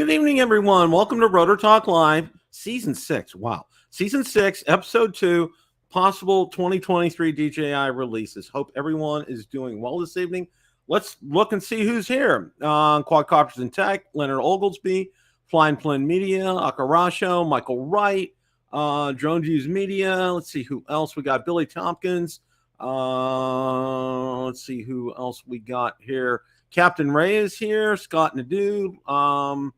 Good evening, everyone. Welcome to Rotor Talk Live, Season 6. Wow. Season 6, Episode 2, possible 2023 DJI releases. Hope everyone is doing well this evening. Let's look and see who's here. Quadcopters and Tech, Leonard Oglesby, Flying Plane Media, Akarasho, Michael Wright, Drone Views Media. Let's see who else we got. Billy Tompkins. Let's see who else we got here. Captain Ray is here. Scott Nadeau.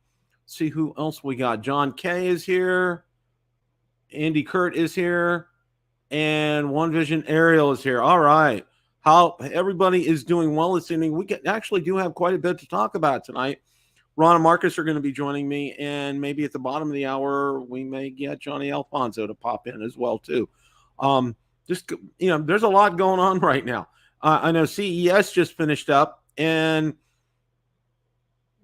See who else we got. John K is here. Andy Kurt is here. And One Vision Ariel is here. All right. How everybody is doing well this evening. We actually do have quite a bit to talk about tonight. Ron and Marcus are going to be joining me, and maybe at the bottom of the hour, we may get Johnny Alfonso to pop in as well, too. There's a lot going on right now. I know CES just finished up, and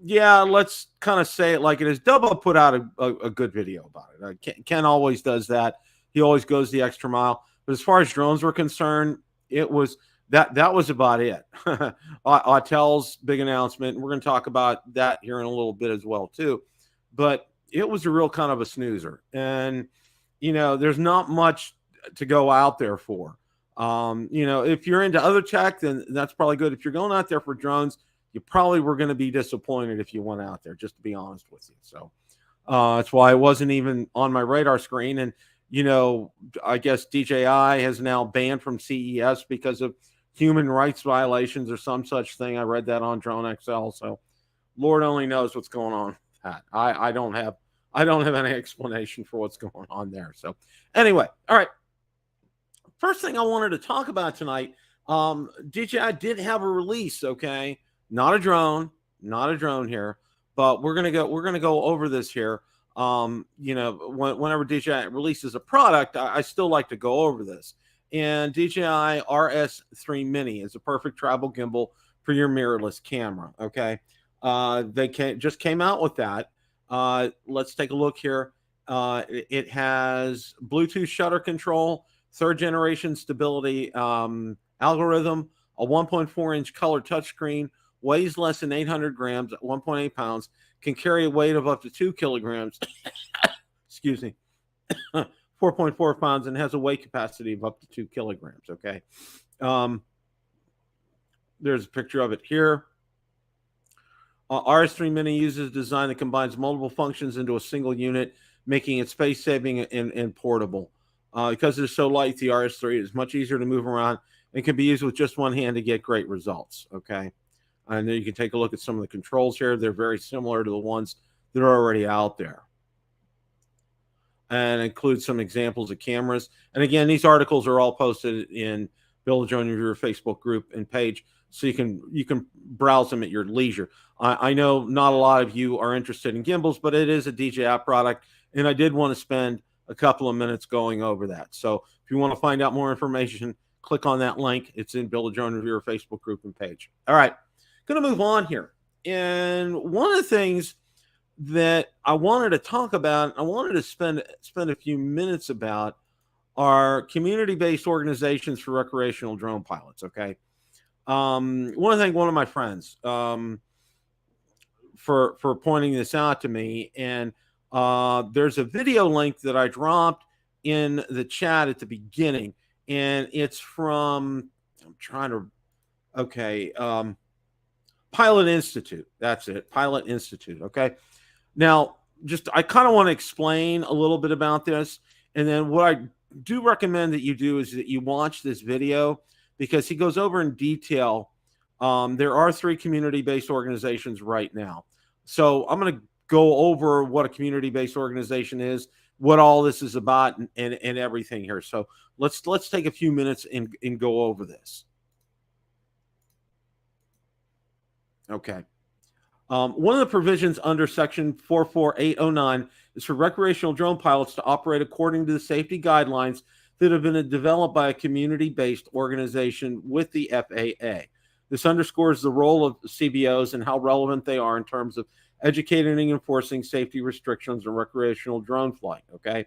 yeah, let's kind of say it like it is. Dubbo put out a good video about it. Ken always does that. He always goes the extra mile. But as far as drones were concerned, it was that was about it. Autel's big announcement. We're going to talk about that here in a little bit as well, too. But it was a real kind of a snoozer. And, there's not much to go out there for. If you're into other tech, then that's probably good. If you're going out there for drones, you probably were going to be disappointed if you went out there, just to be honest with you. So that's why it wasn't even on my radar screen. And, I guess DJI has now banned from CES because of human rights violations or some such thing. I read that on Drone XL. So Lord only knows what's going on with that. I don't have any explanation for what's going on there. So anyway, all right. First thing I wanted to talk about tonight, DJI did have a release, okay? Not a drone here, but we're gonna go over this here. Whenever DJI releases a product, I still like to go over this. And DJI RS3 Mini is a perfect travel gimbal for your mirrorless camera. Okay, they just came out with that. Let's take a look here. It has Bluetooth shutter control, third generation stability algorithm, a 1.4-inch color touchscreen, weighs less than 800 grams at 1.8 pounds, can carry a weight of up to 2 kilograms, excuse me, 4.4 pounds, and has a weight capacity of up to 2 kilograms, okay? There's a picture of it here. RS3 Mini uses a design that combines multiple functions into a single unit, making it space-saving and portable. Because it's so light, the RS3 is much easier to move around and can be used with just one hand to get great results, okay? And then you can take a look at some of the controls here. They're very similar to the ones that are already out there. And include some examples of cameras. And again, these articles are all posted in Bill Drone Reviewer Facebook group and page, so you can browse them at your leisure. I know not a lot of you are interested in gimbals, but it is a DJI product, and I did want to spend a couple of minutes going over that. So if you want to find out more information, click on that link. It's in Bill Drone Reviewer Facebook group and page. All right. Going to move on here. And one of the things that I wanted to talk about, I wanted to spend a few minutes about, are community-based organizations for recreational drone pilots, okay? One of my friends for pointing this out to me, and there's a video link that I dropped in the chat at the beginning, and it's from, Pilot Institute. That's it. Pilot Institute. Okay. Now, I kind of want to explain a little bit about this. And then what I do recommend that you do is that you watch this video, because he goes over in detail. There are 3 community-based organizations right now. So I'm going to go over what a community-based organization is, what all this is about, and everything here. So let's take a few minutes and go over this. Okay. One of the provisions under Section 44809 is for recreational drone pilots to operate according to the safety guidelines that have been developed by a community-based organization with the FAA. This underscores the role of CBOs and how relevant they are in terms of educating and enforcing safety restrictions on recreational drone flight, okay?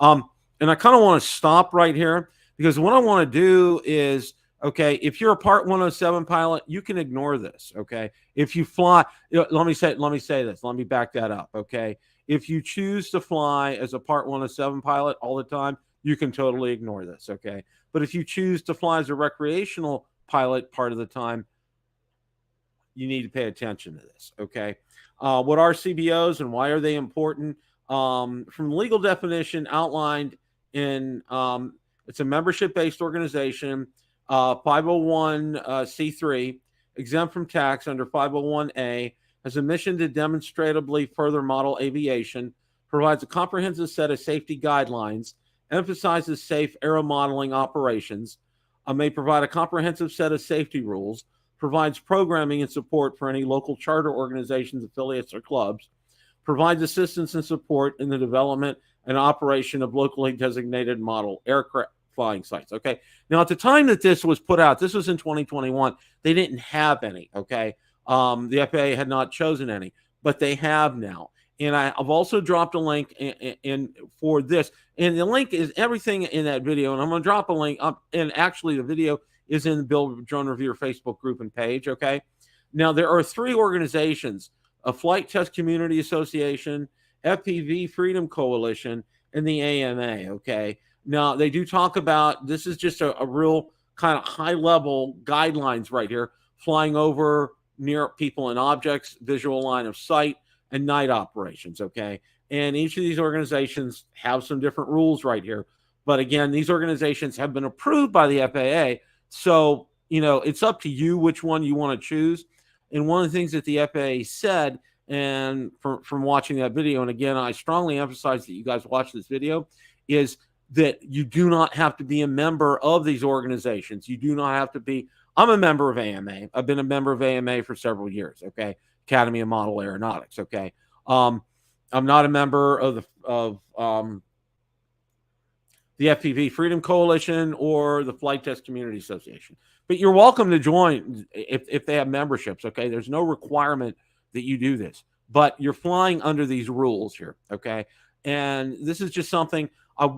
And I kind of want to stop right here, because what I want to do is Okay, if you're a Part 107 pilot, you can ignore this. Okay, if you fly, let me say this. Let me back that up. Okay, if you choose to fly as a Part 107 pilot all the time, you can totally ignore this. Okay, but if you choose to fly as a recreational pilot part of the time, you need to pay attention to this. Okay, what are CBOs and why are they important? From the legal definition outlined in it's a membership-based organization, 501c3, exempt from tax under 501a, has a mission to demonstratively further model aviation, provides a comprehensive set of safety guidelines, emphasizes safe aeromodeling operations, may provide a comprehensive set of safety rules, provides programming and support for any local charter organizations, affiliates, or clubs, provides assistance and support in the development and operation of locally designated model aircraft flying sites. Okay. Now, at the time that this was put out, this was in 2021, they didn't have any. Okay. The FAA had not chosen any, but they have now. And I've also dropped a link in for this. And the link is everything in that video. And I'm going to drop a link up. And actually, the video is in the Build Drone Reviewer Facebook group and page. Okay. Now, there are 3 organizations: a Flight Test Community Association, FPV Freedom Coalition, and the AMA. Okay. Now, they do talk about, this is just a real kind of high level guidelines right here: flying over near people and objects, visual line of sight, and night operations. Okay. And each of these organizations have some different rules right here. But again, these organizations have been approved by the FAA. So, it's up to you which one you want to choose. And one of the things that the FAA said, and from watching that video, and again, I strongly emphasize that you guys watch this video, is that you do not have to be a member of these organizations. You do not have to be. I'm a member of AMA. I've been a member of AMA for several years. Okay. Academy of Model Aeronautics. Okay. I'm not a member of the FPV Freedom Coalition or the Flight Test Community Association, but you're welcome to join if they have memberships. Okay. There's no requirement that you do this, but you're flying under these rules here. Okay. And this is just something, a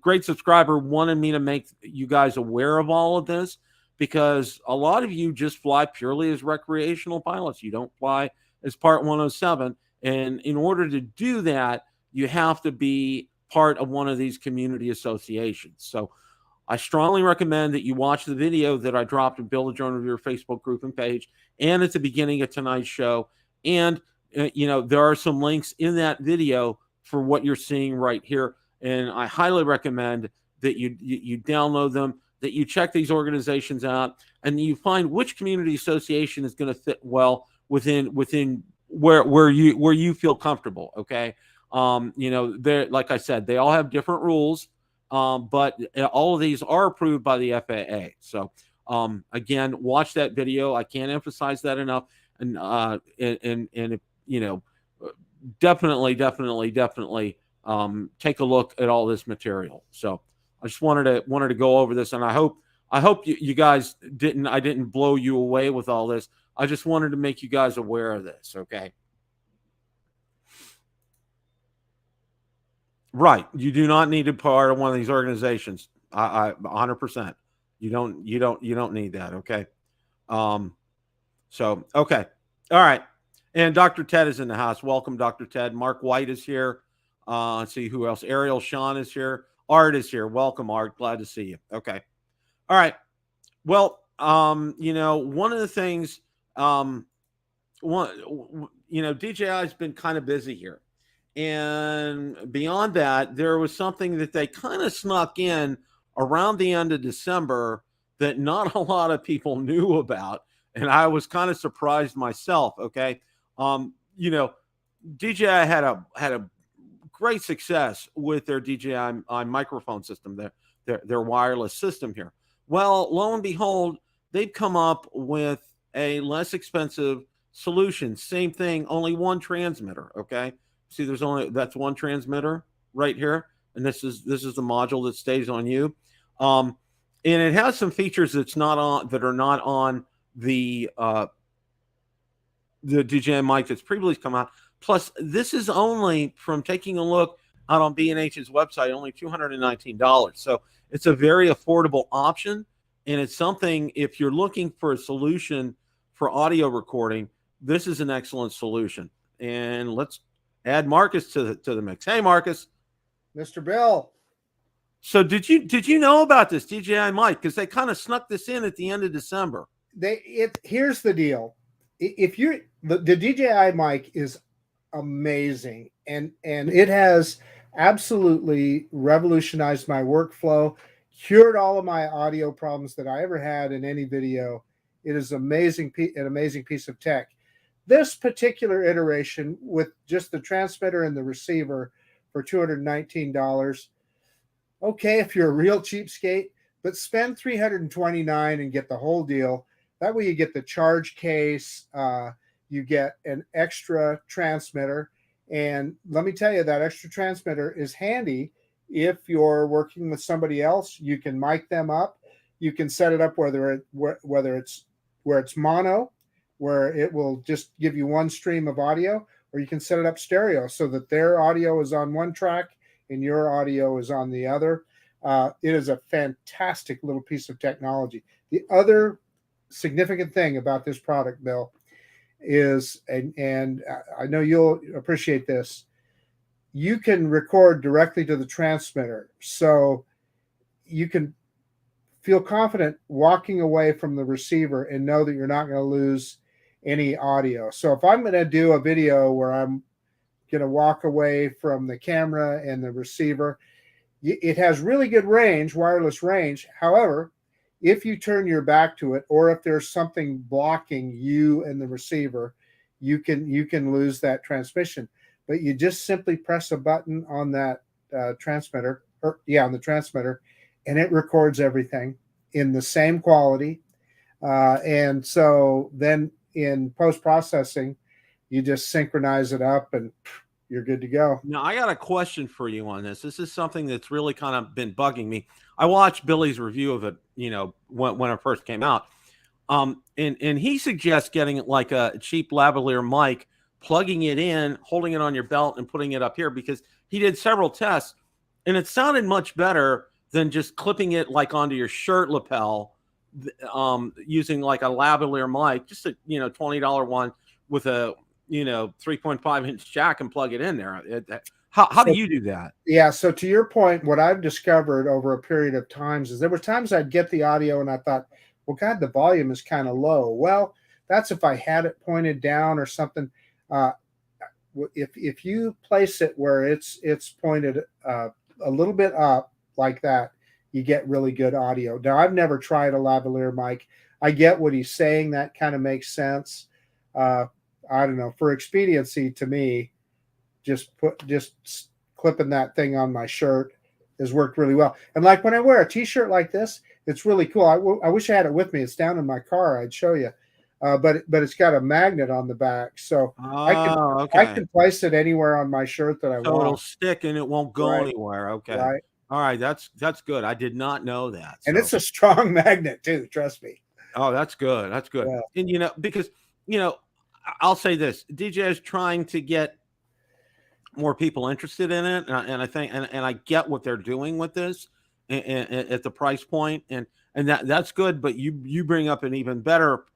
great subscriber wanted me to make you guys aware of all of this, because a lot of you just fly purely as recreational pilots. You don't fly as Part 107. And in order to do that, you have to be part of one of these community associations. So I strongly recommend that you watch the video that I dropped in Build a Drone Reviewer Facebook group and page, and at the beginning of tonight's show. And, there are some links in that video for what you're seeing right here. And I highly recommend that you download them, that you check these organizations out, and you find which community association is going to fit well within where you feel comfortable. Okay. They're, like I said, they all have different rules, but all of these are approved by the FAA. So, again, watch that video. I can't emphasize that enough. And definitely take a look at all this material. So I just wanted to go over this, and I hope you guys I didn't blow you away with all this. I just wanted to make you guys aware of this. Okay. Right. You do not need to be part of one of these organizations. I 100%. You don't need that. Okay. So, okay. All right. And Dr. Ted is in the house. Welcome, Dr. Ted. Mark White is here. Let's see who else. Ariel Sean is here. Art is here. Welcome, Art. Glad to see you. Okay. All right. Well, one of the things, DJI has been kind of busy here. And beyond that, there was something that they kind of snuck in around the end of December that not a lot of people knew about. And I was kind of surprised myself. Okay. DJI had a great success with their DJI microphone system, their wireless system here. Well, lo and behold, they've come up with a less expensive solution. Same thing, only one transmitter. Okay. See, that's one transmitter right here. And this is the module that stays on you. And it has some features that are not on the DJI mic that's previously come out. Plus, this is only, from taking a look out on B&H's website, only $219. So it's a very affordable option. And it's something, if you're looking for a solution for audio recording, this is an excellent solution. And let's add Marcus to the mix. Hey, Marcus. Mr. Bill. So did you know about this DJI mic? Because they kind of snuck this in at the end of December. Here's the deal. If you the DJI mic is amazing, and it has absolutely revolutionized my workflow, cured all of my audio problems that I ever had in any video. It is amazing, an amazing piece of tech. This particular iteration with just the transmitter and the receiver for $219. Okay, if you're a real cheapskate, but spend $329 and get the whole deal. That way you get the charge case, you get an extra transmitter. And let me tell you, that extra transmitter is handy if you're working with somebody else. You can mic them up. You can set it up whether it's mono, where it will just give you one stream of audio, or you can set it up stereo so that their audio is on one track and your audio is on the other. It is a fantastic little piece of technology. The other significant thing about this product, Bill, is, and I know you'll appreciate this, you can record directly to the transmitter. So you can feel confident walking away from the receiver and know that you're not going to lose any audio. So if I'm going to do a video where I'm going to walk away from the camera and the receiver, it has really good range, wireless range. However, if you turn your back to it, or if there's something blocking you and the receiver, you can lose that transmission. But you just simply press a button on that transmitter, on the transmitter, and it records everything in the same quality. And so then in post-processing, you just synchronize it up and you're good to go. Now, I got a question for you on this. This is something that's really kind of been bugging me. I watched Billy's review of it, when it first came out. And he suggests getting like a cheap lavalier mic, plugging it in, holding it on your belt, and putting it up here, because he did several tests, and it sounded much better than just clipping it like onto your shirt lapel, using like a lavalier mic, just a $20 one with a 3.5-inch jack, and plug it in there. How do you do that? Yeah, so to your point, what I've discovered over a period of times is there were times I'd get the audio and I thought, well, God, the volume is kind of low. Well, that's if I had it pointed down or something. If you place it where it's pointed a little bit up like that, you get really good audio. Now, I've never tried a lavalier mic. I get what he's saying. That kind of makes sense. I don't know. For expediency, to me, just clipping that thing on my shirt has worked really well. And like when I wear a T-shirt like this, it's really cool. I wish I had it with me. It's down in my car. I'd show you. But it's got a magnet on the back, so I can place it anywhere on my shirt that I want. So it'll stick and it won't go anywhere. Okay. Right. All right. That's good. I did not know that. And it's a strong magnet too. Trust me. Oh, that's good. That's good. Yeah. And because I'll say this: DJI is trying to get more people interested in it, and I think, and I get what they're doing with this, and at the price point, and that's good. But you bring up an even better.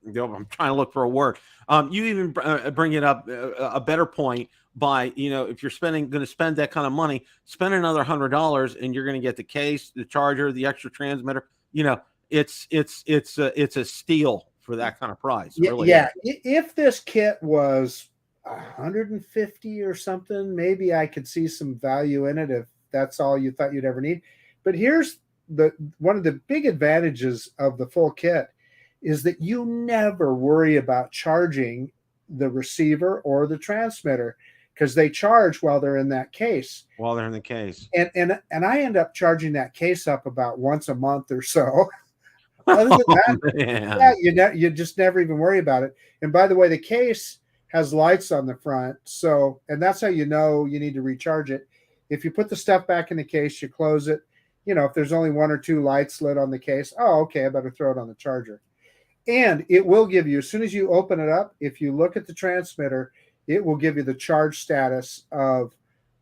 I'm trying to look for a word. You even bring it up a better point by, if you're going to spend that kind of money, spend another $100 and you're going to get the case, the charger, the extra transmitter. It's a steal for that kind of price. Really. Yeah. If this kit was $150 or something, maybe I could see some value in it if that's all you thought you'd ever need. But here's one of the big advantages of the full kit is that you never worry about charging the receiver or the transmitter, because they charge while they're in that case. While they're in the case. And I end up charging that case up about once a month or so. Other than that, you just never even worry about it. And by the way, the case has lights on the front, and that's how you know you need to recharge it. If you put the stuff back in the case, you close it. If there's only one or two lights lit on the case, okay, I better throw it on the charger. And it will give you, as soon as you open it up, if you look at the transmitter, it will give you the charge status of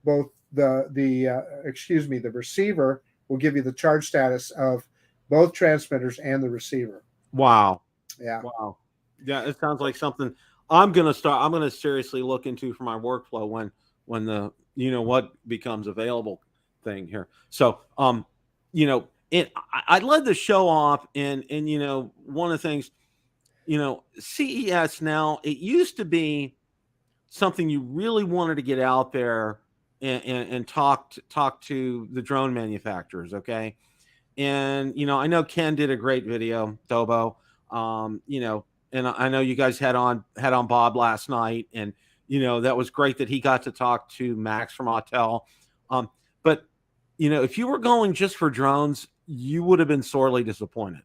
both the receiver will give you the charge status of both transmitters and the receiver. Wow. Yeah. Wow. Yeah, it sounds like something I'm gonna seriously look into for my workflow when the what becomes available thing here. So I led the show off and one of the things, CES now, it used to be something you really wanted to get out there and talk to the drone manufacturers, okay? And I know Ken did a great video, Tobo. And I know you guys had on Bob last night, and that was great that he got to talk to Max from Autel. But if you were going just for drones, you would have been sorely disappointed.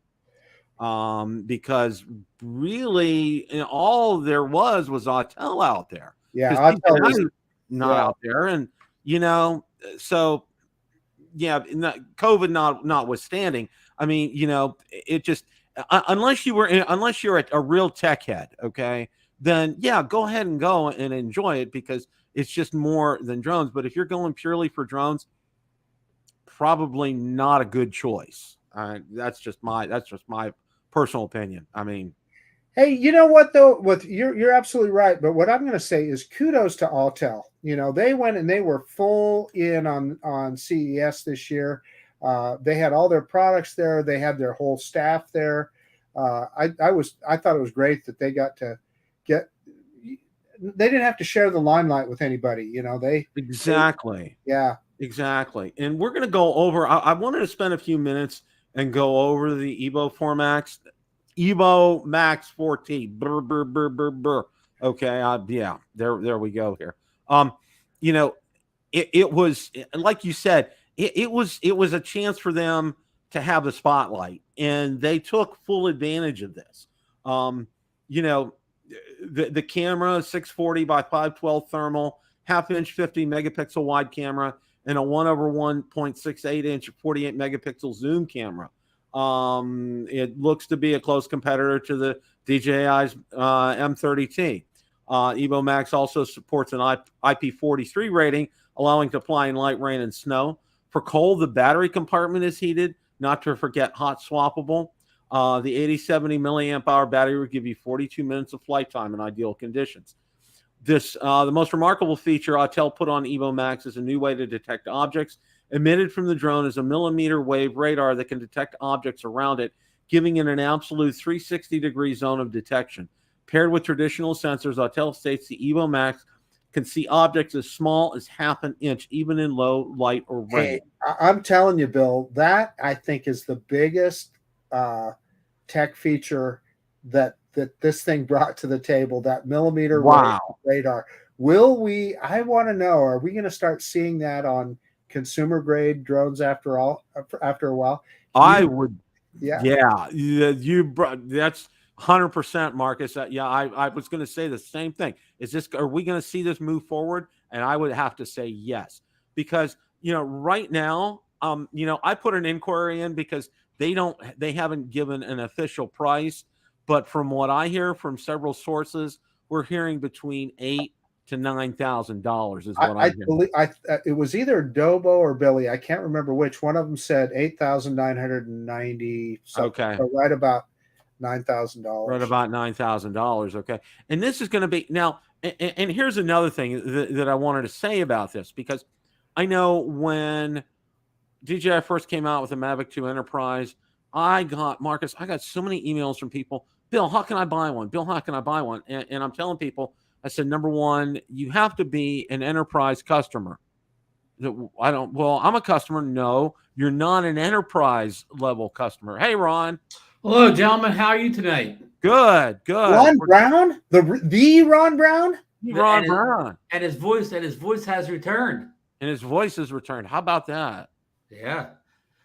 Because really, all there was Autel out there. Yeah, Autel was not out there, and so yeah, COVID notwithstanding, I mean, it just unless you're a real tech head, okay, then yeah, go ahead and go and enjoy it because it's just more than drones. But if you're going purely for drones, probably not a good choice. That's just my personal opinion. I mean, hey, you know what though? You're absolutely right. But what I'm going to say is kudos to Autel. They went and they were full in on CES this year. They had all their products there. They had their whole staff there. I thought it was great that they got to get. They didn't have to share the limelight with anybody. Exactly. Yeah. Exactly. And we're going to go over. I wanted to spend a few minutes and go over the Evo Max 4T. Brr, brr, brr, brr, brr. Okay. Yeah. There we go here. It was like you said. It was a chance for them to have the spotlight, and they took full advantage of this. The camera 640 by 512 thermal, half-inch 50 megapixel wide camera, and a 1/1.68 inch 48 megapixel zoom camera. It looks to be a close competitor to the DJI's M30T. Evo Max also supports an IP43 rating, allowing to fly in light rain and snow. For cold, the battery compartment is heated, not to forget hot swappable. The 8070 milliamp hour battery will give you 42 minutes of flight time in ideal conditions. The most remarkable feature Autel put on Evo Max is a new way to detect objects. Emitted from the drone is a millimeter wave radar that can detect objects around it, giving it an absolute 360-degree zone of detection. Paired with traditional sensors, Autel states the Evo Max can see objects as small as half an inch, even in low light or rain. Hey, I'm telling you, Bill, that I think is the biggest tech feature that this thing brought to the table, that millimeter wave radar. I want to know, are we going to start seeing that on consumer grade drones after a while? I would. Yeah. That's 100%, Marcus. I was going to say the same thing. Are we going to see this move forward? And I would have to say yes, because right now, I put an inquiry in because they haven't given an official price, but from what I hear from several sources, we're hearing between $8,000 to $9,000 is what I believe. It was either Dobo or Billy. I can't remember which one of them said 8,990. Okay, so right about $9,000. Right about $9,000. Okay, and this is going to be now. And here's another thing that I wanted to say about this, because I know when DJI first came out with the Mavic 2 Enterprise, I got so many emails from people. Bill, how can I buy one? Bill, how can I buy one? And I'm telling people, I said, number one, you have to be an enterprise customer. I'm a customer. No, you're not an enterprise level customer. Hey, Ron. Hello, gentlemen. How are you tonight? Good. Ron Brown? The Ron Brown? Ron Brown. And his voice has returned. And his voice has returned. How about that? Yeah.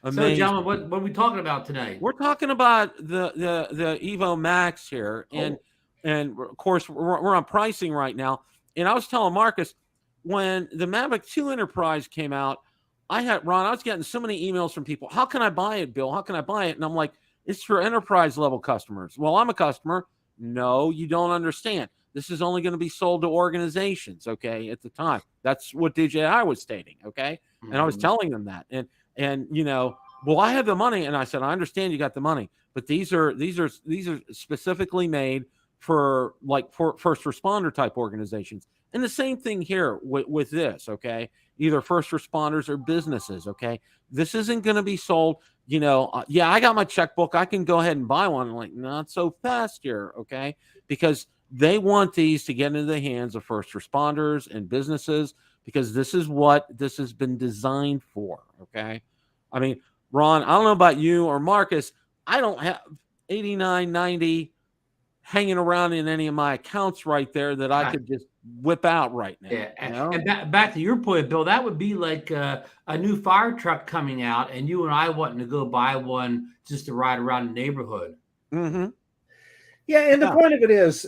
Amazing. So, gentlemen, what are we talking about tonight? We're talking about the Evo Max here, and of course we're on pricing right now. And I was telling Marcus, when the Mavic 2 Enterprise came out, I was getting so many emails from people. How can I buy it, Bill? How can I buy it? And I'm like, it's for enterprise level customers. Well, I'm a customer. No, you don't understand. This is only going to be sold to organizations. Okay, at the time, that's what DJI was stating. Okay, and I was telling them that, and And well, I have the money, and I said, I understand you got the money, but these are specifically made for first responder type organizations. And the same thing here with this, okay? Either first responders or businesses, okay? This isn't going to be sold, yeah, I got my checkbook, I can go ahead and buy one. I'm like, not so fast here, okay? Because they want these to get into the hands of first responders and businesses, because this is what this has been designed for, okay? I mean, Ron, I don't know about you or Marcus, I don't have 89, 90 hanging around in any of my accounts right there that I could just whip out right now. Yeah. And back to your point, Bill, that would be like a new fire truck coming out and you and I wanting to go buy one just to ride around the neighborhood. Mm-hmm. Yeah, and the point of it is,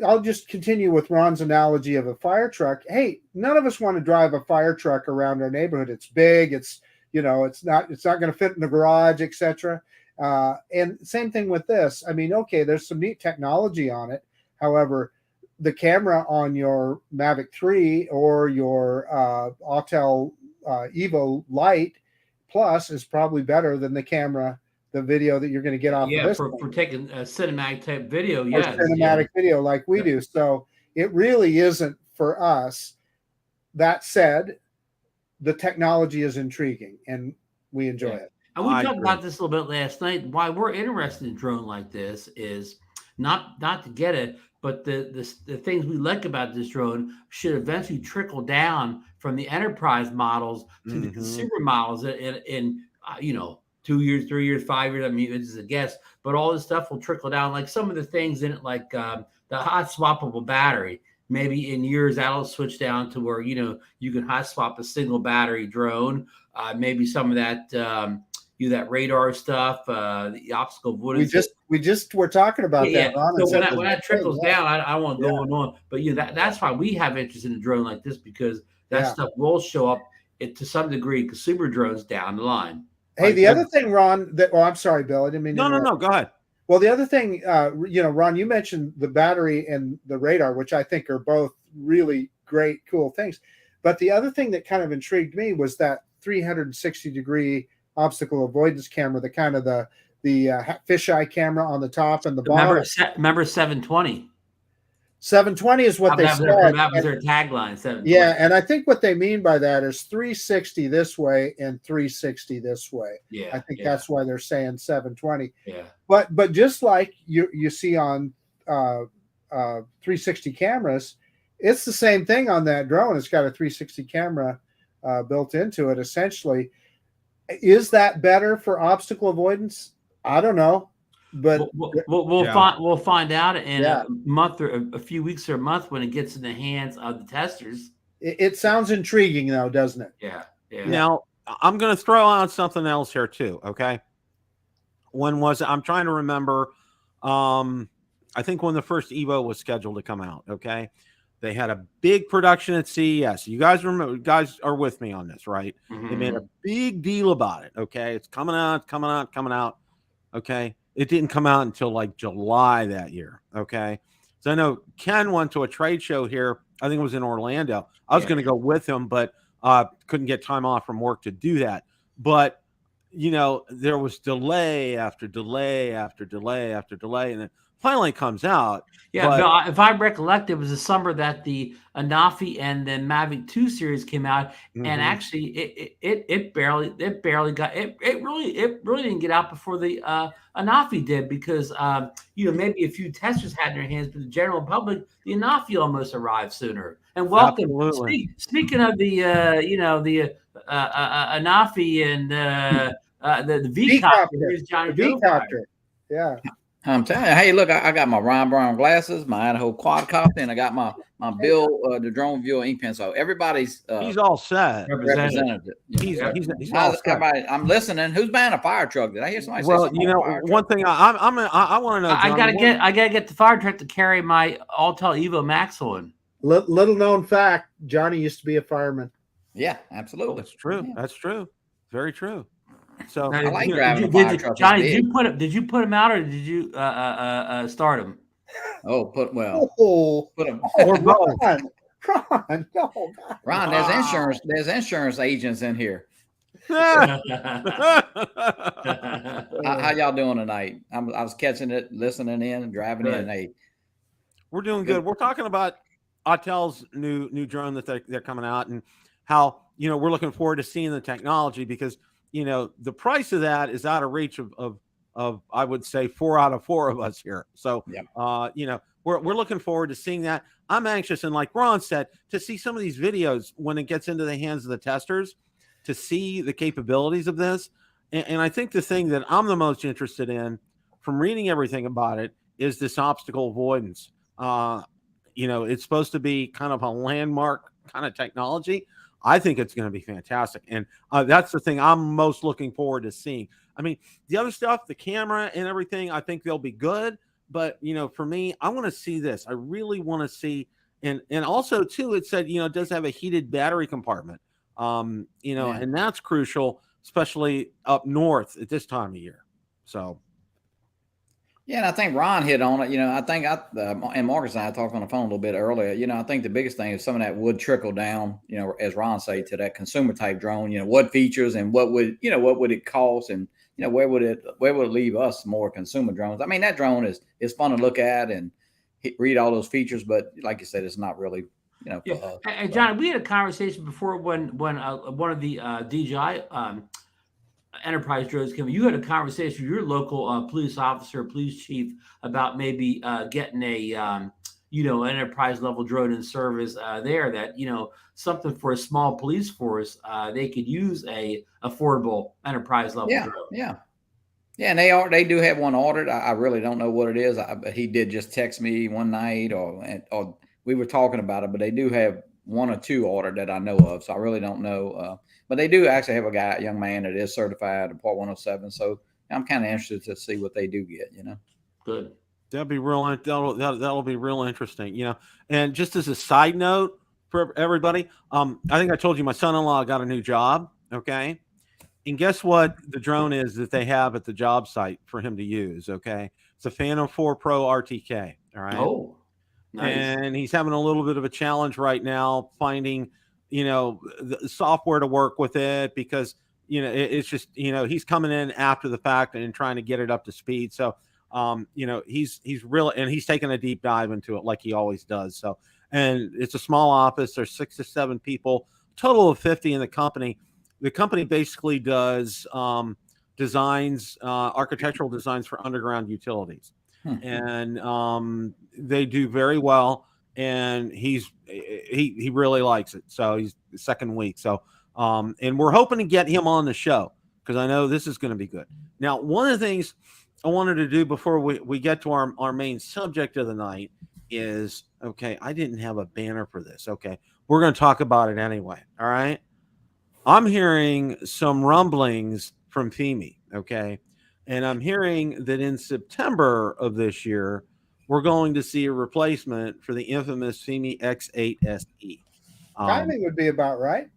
I'll just continue with Ron's analogy of a fire truck. Hey, none of us want to drive a fire truck around our neighborhood. It's big. It's it's not going to fit in the garage, etc. And same thing with this. I mean, okay, there's some neat technology on it. However, the camera on your Mavic 3 or your Autel Evo Lite Plus is probably better than the video that you're going to get off of this. For taking a cinematic type video, video like we do. So it really isn't for us. That said, the technology is intriguing and we enjoy it. And we talked about this a little bit last night. Why we're interested in a drone like this is not to get it, but the things we like about this drone should eventually trickle down from the enterprise models to the consumer models in 2 years, 3 years, 5 years. I mean, it's a guess, but all this stuff will trickle down. Like some of the things in it, like the hot swappable battery. Maybe in years that'll switch down to where you can hot swap a single battery drone. Maybe some of that that radar stuff, the obstacle avoidance. We just were talking about that. Ron, so when that trickles down, I want to go on. But that's why we have interest in a drone like this, because that stuff will show up to some degree in consumer drones down the line. Hey, the other thing, Ron, I'm sorry, Bill, I didn't mean to interrupt. No, go ahead. Well, the other thing, Ron, you mentioned the battery and the radar, which I think are both really great, cool things. But the other thing that kind of intrigued me was that 360-degree obstacle avoidance camera, the kind of the fisheye camera on the top and the bottom. Remember 720. 720 is what they said. That was their tagline. 720. Yeah, and I think what they mean by that is 360 this way and 360 this way. Yeah, I think that's why they're saying 720. Yeah, but just like you see on 360 cameras, it's the same thing on that drone. It's got a 360 camera built into it. Essentially, is that better for obstacle avoidance? I don't know. But we'll find out in a month or a few weeks or a month when it gets in the hands of the testers. It sounds intriguing, though, doesn't it? Yeah. Now I'm going to throw out something else here too. Okay, when was it? I'm trying to remember. I think when the first Evo was scheduled to come out. Okay, they had a big production at CES. You guys remember? Guys are with me on this, right? Mm-hmm. They made a big deal about it. Okay, it's coming out. Okay. It didn't come out until like July that year. Okay. So I know Ken went to a trade show here. I think it was in Orlando. I was going to go with him, but couldn't get time off from work to do that. But, there was delay after delay after delay after delay. And it finally comes out. Yeah. But if I recollect, it was the summer that the Anafi and the Mavic 2 series came out. Mm-hmm. And actually it barely got, it really didn't get out before the Anafi did, because maybe a few testers had in their hands, but the general public, the Anafi almost arrived sooner. And welcome. Speaking of the Anafi and the V-Copter, here's Johnny V-Copter. Yeah. I'm telling you, hey, look, I got my Ron Brown glasses, my Idaho quadcopter, and I got my Bill, the drone viewer ink pen. So everybody's he's all set. Representative. He's all set. I'm listening. Who's buying a fire truck? Did I hear somebody say something? Well, one thing I want to know. I gotta get the fire truck to carry my Autel Evo Max on. Little known fact: Johnny used to be a fireman. Yeah, absolutely. That's true. Yeah. That's true. Very true. So now, I like driving a fire truck. Johnny, did you put him out, or did you start him? Put him. Or Ron, no, Ron, there's insurance agents in here. How y'all doing tonight? I was catching it, listening in, driving in. Hey, we're doing good. We're talking about Autel's new drone that they're coming out, and how we're looking forward to seeing the technology, because the price of that is out of reach of I would say 4 out of 4 of us here. So we're looking forward to seeing that. I'm anxious, and like Ron said, to see some of these videos when it gets into the hands of the testers, to see the capabilities of this. And I think the thing that I'm the most interested in from reading everything about it is this obstacle avoidance. It's supposed to be kind of a landmark kind of technology. I think it's going to be fantastic. And that's the thing I'm most looking forward to seeing. I mean, the other stuff, the camera and everything, I think they'll be good. But, for me, I want to see this. I really want to see. And also, too, it said, it does have a heated battery compartment, and that's crucial, especially up north at this time of year. So. Yeah, and I think Ron hit on it. I think and Marcus and I talked on the phone a little bit earlier. I think the biggest thing is some of that would trickle down, as Ron say, to that consumer type drone. What features and what would it cost, and where would it leave us more consumer drones? I mean, that drone is fun to look at and read all those features, but like you said, it's not really for us. And John, we had a conversation before when one of the DJI enterprise drones came. You had a conversation with your local police officer, police chief, about maybe getting a enterprise level drone in service there. That something for a small police force, they could use a affordable enterprise level drone. Yeah, and they do have one ordered. I really don't know what it is. He did just text me one night, or we were talking about it, but they do have 1 or 2 ordered that I know of. So I really don't know. But they do actually have a young man that is certified in Part 107. So I'm kind of interested to see what they do get, Good. That'll be real interesting, And just as a side note for everybody, I think I told you my son-in-law got a new job. Okay. And guess what the drone is that they have at the job site for him to use? Okay. It's a Phantom 4 Pro RTK. All right. Oh, nice. And he's having a little bit of a challenge right now finding the software to work with it, because it's just he's coming in after the fact and trying to get it up to speed. So he's really, and he's taking a deep dive into it like he always does. So, and it's a small office. There's 6 to 7 people, total of 50 in the company. The company basically does designs, architectural designs for underground utilities, and they do very well. And he really likes it. So he's the second week. So, and we're hoping to get him on the show, because I know this is going to be good. Now, one of the things I wanted to do before we get to our main subject of the night is, okay, I didn't have a banner for this. Okay. We're going to talk about it anyway. All right. I'm hearing some rumblings from Fimi. Okay. And I'm hearing that in September of this year, we're going to see a replacement for the infamous Fimi X8 SE. Timing would be about right.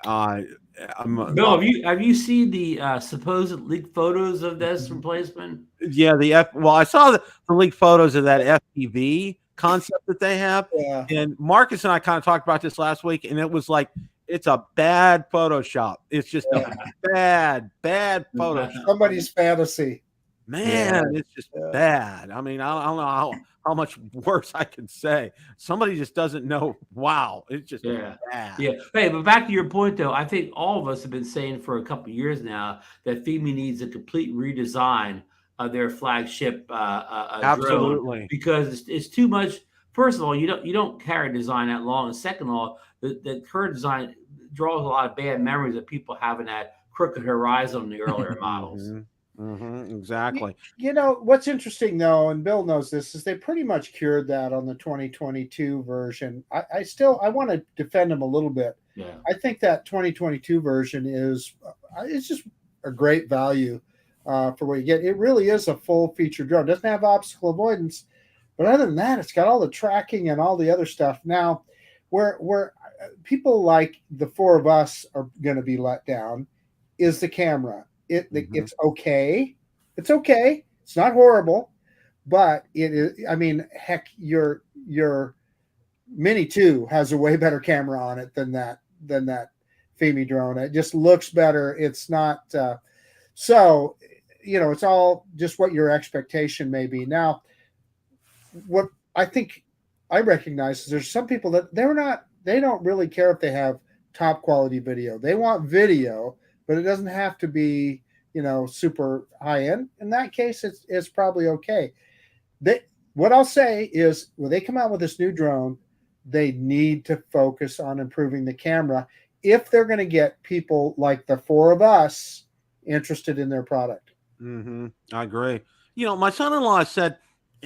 Bill, have you seen the supposed leaked photos of this replacement? Yeah, I saw the leaked photos of that FPV concept that they have. Yeah. And Marcus and I kind of talked about this last week, and it was like, it's a bad Photoshop. It's just a bad Photoshop. Somebody's fantasy. Man, it's just bad. I mean, I don't know how much worse I can say. Somebody just doesn't know. Wow, it's just bad. Yeah. Hey, but back to your point, though, I think all of us have been saying for a couple of years now that Fimi needs a complete redesign of their flagship Absolutely. drone, because it's too much. First of all, you don't carry design that long, and second of all, the current design draws a lot of bad memories of people having that crooked horizon in the earlier models. Exactly. What's interesting though, and Bill knows this, is they pretty much cured that on the 2022 version. I want to defend them a little bit. Yeah. I think that 2022 version it's just a great value for what you get. It really is a full feature drone. It doesn't have obstacle avoidance, but other than that, it's got all the tracking and all the other stuff. Now, where people like the 4 of us are going to be let down is the camera. It's okay. It's okay. It's not horrible, but it is. I mean, heck, your Mini 2 has a way better camera on it than that Fimi drone. It just looks better. It's not so, it's all just what your expectation may be. Now, what I think I recognize is there's some people that they don't really care if they have top quality video. They want video, but it doesn't have to be, super high end. In that case, it's probably okay. What I'll say is when they come out with this new drone, they need to focus on improving the camera if they're going to get people like the four of us interested in their product. I agree. My son-in-law said,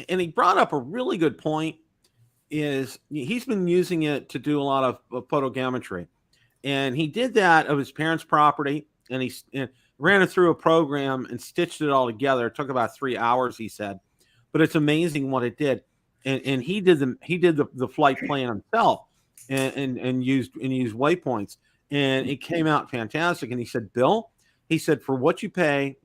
and he brought up a really good point, is he's been using it to do a lot of photogrammetry. And he did that of his parents' property, and he ran it through a program and stitched it all together. It took about 3 hours, he said. But it's amazing what it did. And he did the flight plan himself and used Waypoints. And it came out fantastic. And he said, Bill, he said, for what you pay,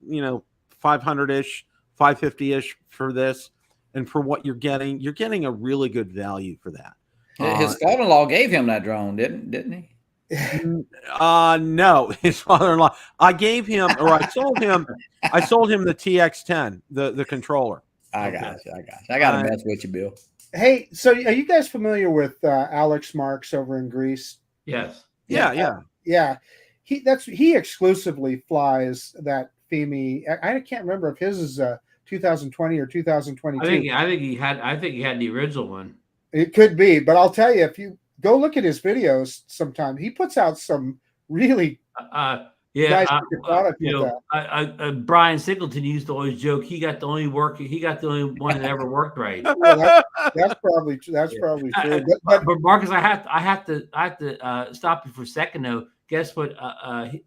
500-ish, 550-ish for this, and for what you're getting a really good value for that. His father-in-law gave him that drone, didn't he? No, his father-in-law. I sold him the TX10, the controller. I got you. I got to mess with you, Bill. Hey, so are you guys familiar with Alex Marks over in Greece? Yes. Yeah. He exclusively flies that Fimi. I can't remember if his is 2020 or 2022. I think he had the original one. It could be, but I'll tell you, if you go look at his videos sometime, he puts out some really nice product with that. Brian Singleton used to always joke he got the only one that ever worked right. Well, that's probably true. But Marcus, I have to stop you for a second though. Guess what?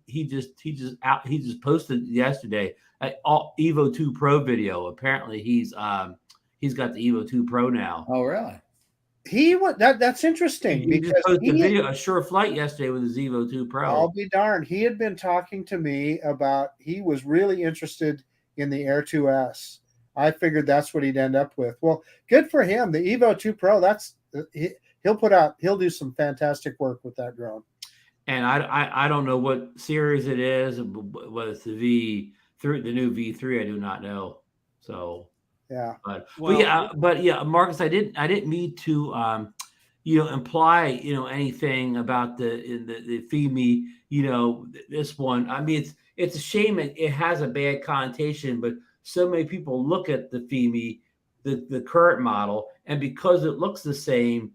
He just posted yesterday Evo 2 Pro video. Apparently he's got the Evo 2 Pro now. Oh, really? That's interesting. He just posted a video, a sure flight yesterday with his Evo 2 Pro. I'll be darned. He had been talking to me about he was really interested in the Air 2S. I figured that's what he'd end up with. Well, good for him. The Evo 2 Pro, he'll do some fantastic work with that drone. And I don't know what series it is, whether it's the new V3, I do not know. So yeah, but Marcus, I didn't mean to imply anything about the Fimi, this one. I mean, it's a shame it has a bad connotation, but so many people look at the Fimi, the current model, and because it looks the same,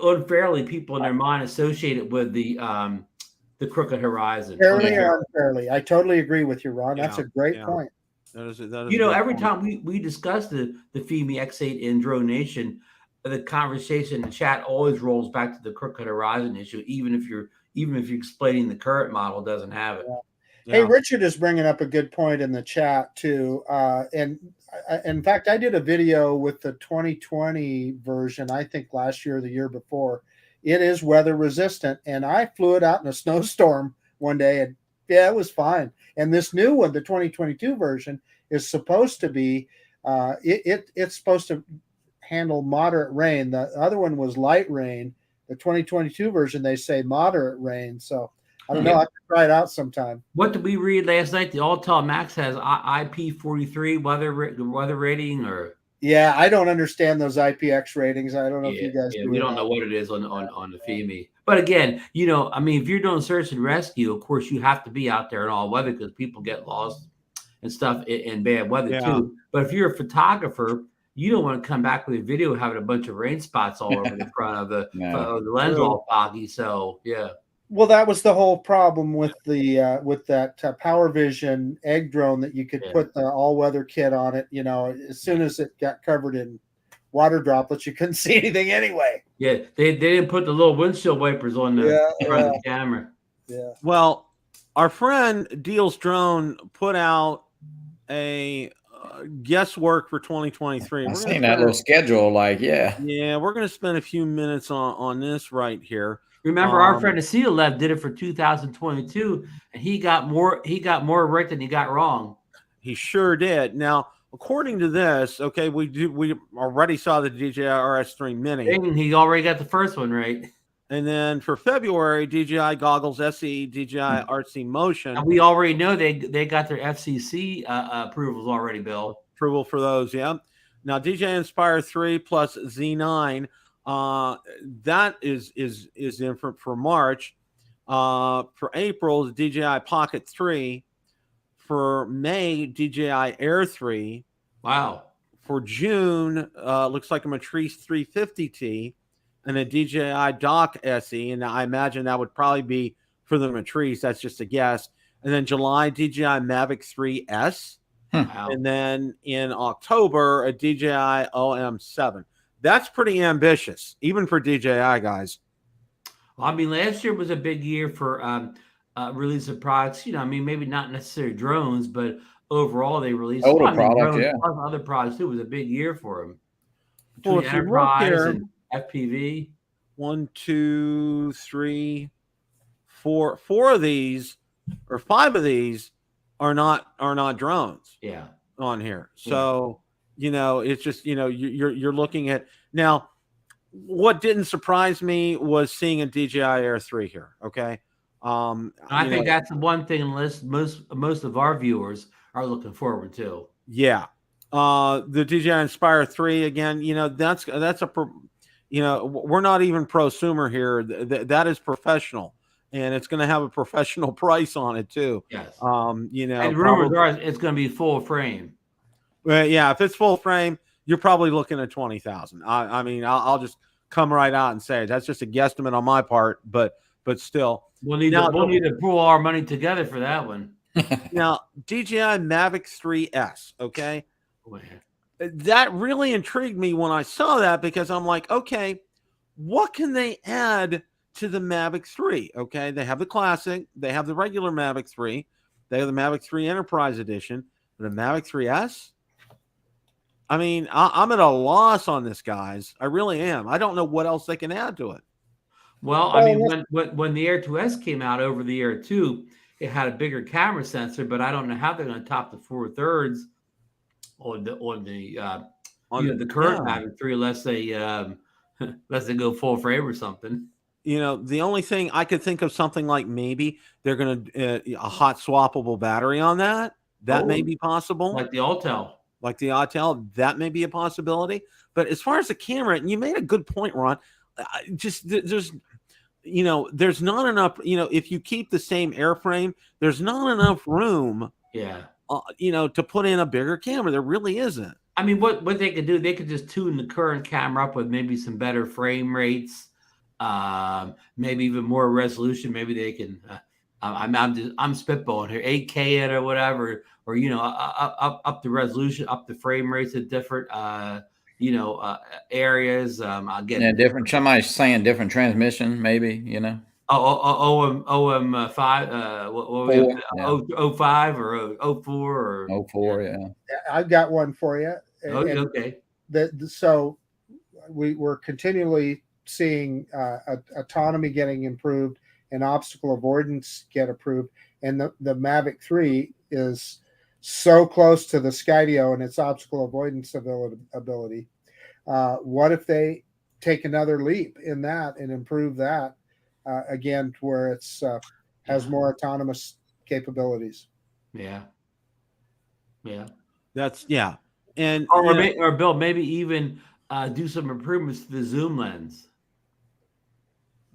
unfairly people in their mind associate it with the Crooked Horizon. Fairly or unfairly, I totally agree with you, Ron. That's a great point. That is every time we discuss the Fimi X8 in Drone Nation, the conversation, the chat always rolls back to the Crooked Horizon issue, even if you're explaining the current model doesn't have it. Yeah. Hey, Richard is bringing up a good point in the chat too, and in fact, I did a video with the 2020 version. I think last year or the year before. It is weather resistant, and I flew it out in a snowstorm one day, and it was fine. And this new one, the 2022 version, is supposed to be it's supposed to handle moderate rain. The other one was light rain. The 2022 version, they say moderate rain. So I don't know. I have to try it out sometime. What did we read last night? The Altel Max has IP43 weather rating, or yeah, I don't understand those IPX ratings. I don't know if you guys do. We don't know what it is on the Fimi. But again, I mean, if you're doing search and rescue, of course, you have to be out there in all weather because people get lost and stuff in bad weather too. But if you're a photographer, you don't want to come back with a video having a bunch of rain spots all over the front of the lens all foggy. So yeah. Well, that was the whole problem with the with that Power Vision egg drone that you could put the all-weather kit on it. As soon as it got covered in water droplets, you couldn't see anything anyway. Yeah, they didn't put the little windshield wipers on the front of the camera. Yeah. Well, our friend Deals Drone put out a guesswork for 2023. I've seen that little schedule. Yeah, we're going to spend a few minutes on this right here. Remember, our friend Acilev did it for 2022, and he got more right than he got wrong. He sure did. Now, according to this, okay, we already saw the DJI RS3 Mini. And he already got the first one right. And then for February, DJI goggles SE, DJI RC Motion. And we already know they got their FCC approvals already, Bill. Approval for those, yeah. Now DJI Inspire 3 plus Z9, that is in for March. For April, the DJI Pocket 3. For May, DJI Air 3. Wow. For June, looks like a Matrice 350T and a DJI Dock SE. And I imagine that would probably be for the Matrice. That's just a guess. And then July, DJI Mavic 3S. Wow. And then in October, a DJI OM7. That's pretty ambitious, even for DJI guys. Well, I mean, last year was a big year for release of products. You know, I mean, maybe not necessarily drones, but overall they released Total product, drones, yeah. plus other products too. It was a big year for them. Well, Between if you look enterprise here, and FPV. 1, 2, 3, 4 of these, or 5 of these are not drones. Yeah. On here. So, you know, it's just, you know, you're looking at now. What didn't surprise me was seeing a DJI Air 3 here. Okay. I think that's the one thing unless most of our viewers are looking forward to. Yeah. The DJI Inspire 3 again, you know, that's you know, we're not even prosumer here. That is professional, and it's going to have a professional price on it too. Yes. You know, and rumors are it's going to be full frame. Well, yeah, if it's full frame, you're probably looking at 20,000. I mean, I'll just come right out and say that's just a guesstimate on my part, but still, we'll need to pool our money together for that one. Now, DJI Mavic 3S, okay, that really intrigued me when I saw that because I'm like, okay, what can they add to the Mavic 3? Okay, they have the Classic, they have the regular Mavic 3, they have the Mavic 3 Enterprise Edition, the Mavic 3S. I mean, I'm at a loss on this, guys. I really am. I don't know what else they can add to it. Well, I mean, when the Air 2S came out over the Air 2, it had a bigger camera sensor, but I don't know how they're going to top the 4/3 on the current Mavic 3 unless they go full frame or something. You know, the only thing I could think of something like maybe they're going to a hot swappable battery on that. That may be possible. Like the Autel. Like the Autel, that may be a possibility. But as far as the camera, and you made a good point, Ron, there's not enough, you know, if you keep the same airframe, there's not enough room, to put in a bigger camera. There really isn't. I mean, what they could do, they could just tune the current camera up with maybe some better frame rates, maybe even more resolution. Maybe they can, I'm spitballing here, 8K it or whatever, or, you know, up the resolution, up the frame rates at different, areas. Different. Somebody's saying different transmission, maybe, you know. OM5, 05 or 04 or 04, yeah. I've got one for you. Okay. So we're continually seeing autonomy getting improved and obstacle avoidance get approved, and the Mavic 3 is so close to the Skydio and its obstacle avoidance ability. What if they take another leap in that and improve that again to where it's has more autonomous capabilities? Yeah. That's and or Bill, maybe even do some improvements to the zoom lens.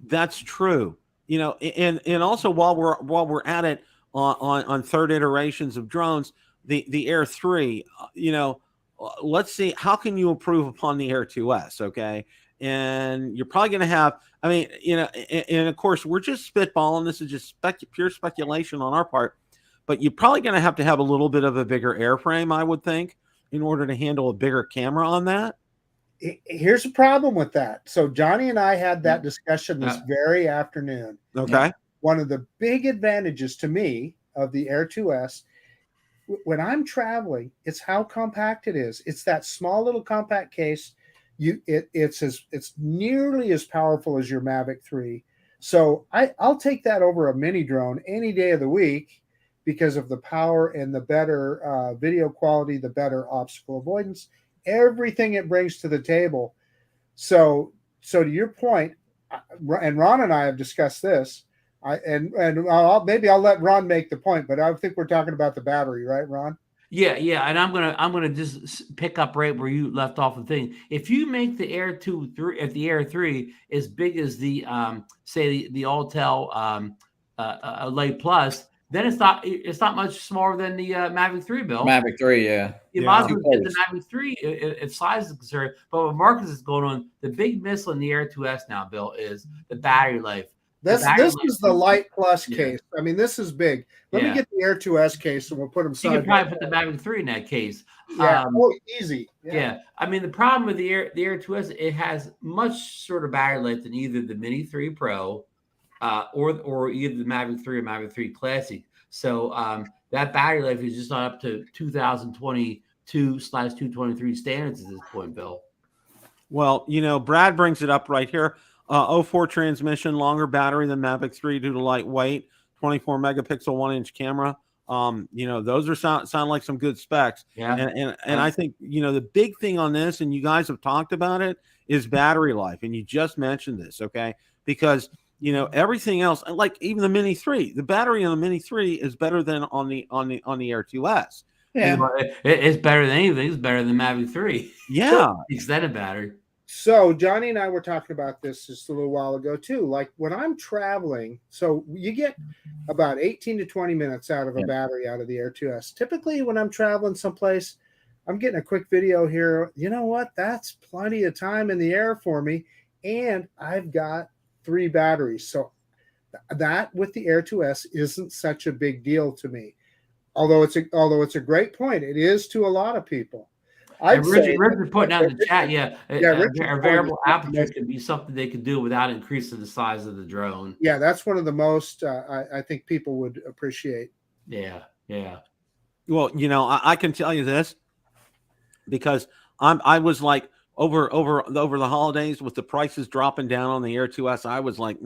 That's true. You know, and also while we're at it on third iterations of drones, the Air 3, let's see, how can you improve upon the Air 2S? Okay. And you're probably going to have, I mean, and of course we're just spitballing. This is just pure speculation on our part, but you're probably going to have a little bit of a bigger airframe, I would think, in order to handle a bigger camera on that. Here's a problem with that. So Johnny and I had that discussion this very afternoon. Okay. One of the big advantages to me of the Air 2S, when I'm traveling, it's how compact it is. It's that small little compact case. It's nearly as powerful as your Mavic 3. So I'll take that over a mini drone any day of the week because of the power and the better video quality, the better obstacle avoidance, everything it brings to the table. So to your point, and Ron and I have discussed this. Maybe I'll let Ron make the point, but I think we're talking about the battery, right, Ron? Yeah, and I'm gonna just pick up right where you left off the thing. If you make the Air 2, 3, if the Air 3 as big as the say the Autel Lite Plus, then it's not much smaller than the Mavic 3, Bill. Mavic 3, yeah. You might as well get the Mavic 3 if size is concerned. But what Marcus is going on, the big miss on the Air 2S now, Bill, is the battery life. This is the Lite Plus case. I mean, this is big. Let me get the Air 2S case, and we'll put them side. You can probably put the Mavic 3 in that case. Yeah, easy. Yeah. I mean, the problem with the Air 2S, it has much shorter battery life than either the Mini 3 Pro or either the Mavic 3 or Mavic 3 Classic. So that battery life is just not up to 2022/223 standards at this point, Bill. Well, Brad brings it up right here. 04 transmission, longer battery than Mavic 3 due to lightweight, 24 megapixel 1-inch camera. Those are sound like some good specs. Yeah. And I think, the big thing on this, and you guys have talked about it, is battery life. And you just mentioned this, okay? Because, everything else, like even the Mini 3, the battery on the Mini 3 is better than on the Air 2S. Yeah. It's better than anything. It's better than Mavic 3. Yeah. Extended battery. So Johnny and I were talking about this just a little while ago too. Like when I'm traveling, so you get about 18 to 20 minutes out of a battery out of the Air 2S. Typically when I'm traveling someplace, I'm getting a quick video here. You know what? That's plenty of time in the air for me. And I've got 3 batteries. So that with the Air 2S isn't such a big deal to me. Although it's a great point. It is to a lot of people. Richard putting out in the chat, a variable aperture could be something they could do without increasing the size of the drone. Yeah, that's one of the most I think people would appreciate. Yeah. Well, I can tell you this because I was like over the holidays with the prices dropping down on the Air 2S. I was like,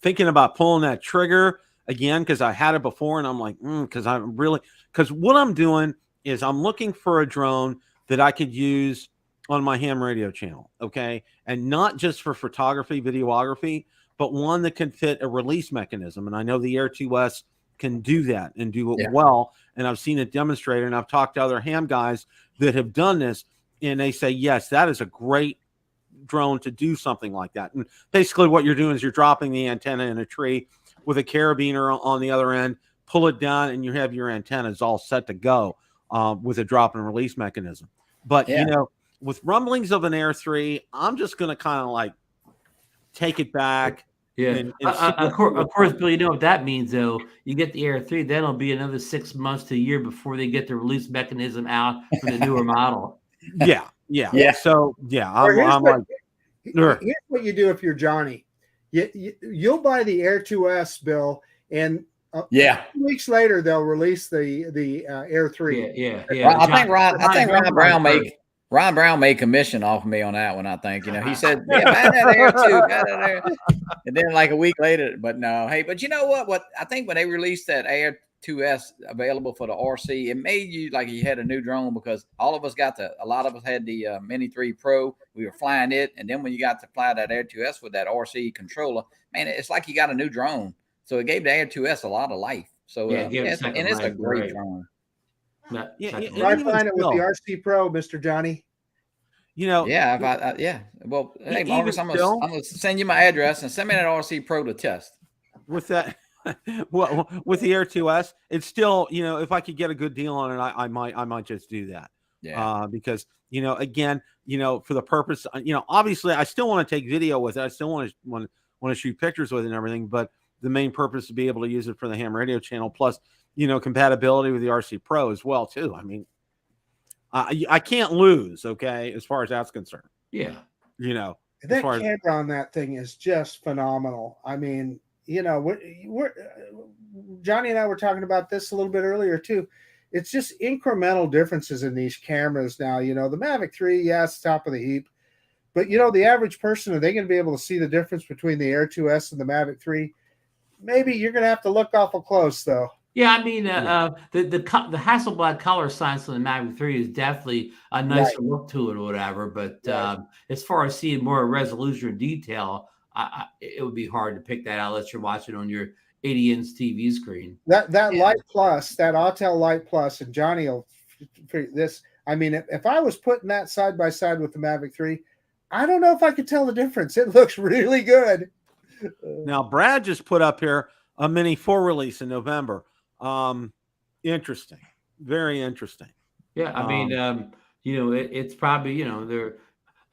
thinking about pulling that trigger again because I had it before, and I'm like, because what I'm doing is I'm looking for a drone that I could use on my ham radio channel, okay? And not just for photography, videography, but one that can fit a release mechanism. And I know the Air 2S can do that and do it well. And I've seen it demonstrated, and I've talked to other ham guys that have done this, and they say, yes, that is a great drone to do something like that. And basically what you're doing is you're dropping the antenna in a tree with a carabiner on the other end, pull it down, and you have your antennas all set to go. With a drop and release mechanism. But, with rumblings of an Air 3, I'm just going to kind of like take it back. Yeah. Of course, Bill, you know what that means, though. You get the Air 3, then it'll be another 6 months to a year before they get the release mechanism out for the newer model. Yeah. So, I'm like, here's what you do if you're Johnny. You'll buy the Air 2S, Bill, and 2 weeks later they'll release the Air 3. Yeah. I think Ron Brown made commission off of me on that one. I think he said, buy that Air 2, buy that Air. And then like a week later, but no, hey, but you know what I think when they released that Air 2S available for the RC, it made you like you had a new drone because a lot of us had the Mini 3 Pro. We were flying it, and then when you got to fly that Air 2S with that RC controller, man, it's like you got a new drone. So it gave the Air 2S a lot of life. So it's a great drone. Try flying it with the RC Pro, Mr. Johnny. Well, hey, Marcus, I'm gonna send you my address and send me that RC Pro to test. With that, well, with the Air 2S, it's still, if I could get a good deal on it, I might just do that. Yeah. Because again, for the purpose, obviously, I still want to take video with it. I still want to shoot pictures with it and everything, but the main purpose is to be able to use it for the ham radio channel, plus, compatibility with the RC Pro as well, too. I mean, I can't lose, okay, as far as that's concerned. Yeah. That camera on that thing is just phenomenal. I mean, we're Johnny and I were talking about this a little bit earlier, too. It's just incremental differences in these cameras now. The Mavic 3, it's top of the heap. But, the average person, are they going to be able to see the difference between the Air 2S and the Mavic 3? Maybe you're going to have to look awful close, though. Yeah, I mean, the Hasselblad color science on the Mavic 3 is definitely a nicer look to it or whatever. But as far as seeing more resolution or detail, it would be hard to pick that out unless you're watching on your 80-inch TV screen. That Light Plus, that Autel Light Plus, and Johnny will this. I mean, if I was putting that side by side with the Mavic 3, I don't know if I could tell the difference. It looks really good. Now, Brad just put up here a Mini 4 release in November. Interesting. Very interesting. Yeah, I mean, it's probably, there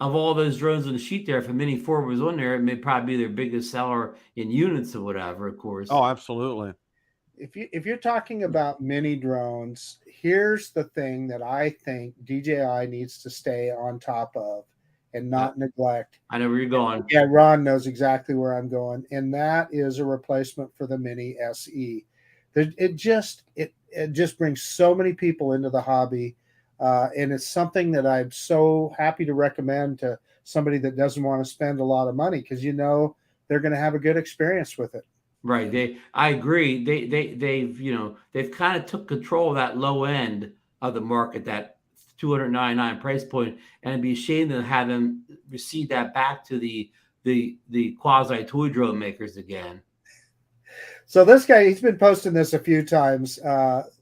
of all those drones on the sheet there, if a Mini 4 was on there, it may probably be their biggest seller in units or whatever, of course. Oh, absolutely. If you're talking about mini drones, here's the thing that I think DJI needs to stay on top of and not neglect. I know where you're going. Yeah, Ron knows exactly where I'm going, and that is a replacement for the Mini SE. It just brings so many people into the hobby, and it's something that I'm so happy to recommend to somebody that doesn't want to spend a lot of money, because they're going to have a good experience with it. Right. I agree. They've kind of took control of that low end of the market, that $299 price point, and it'd be a shame to have them recede that back to the quasi toy drone makers again. So this guy, he's been posting this a few times.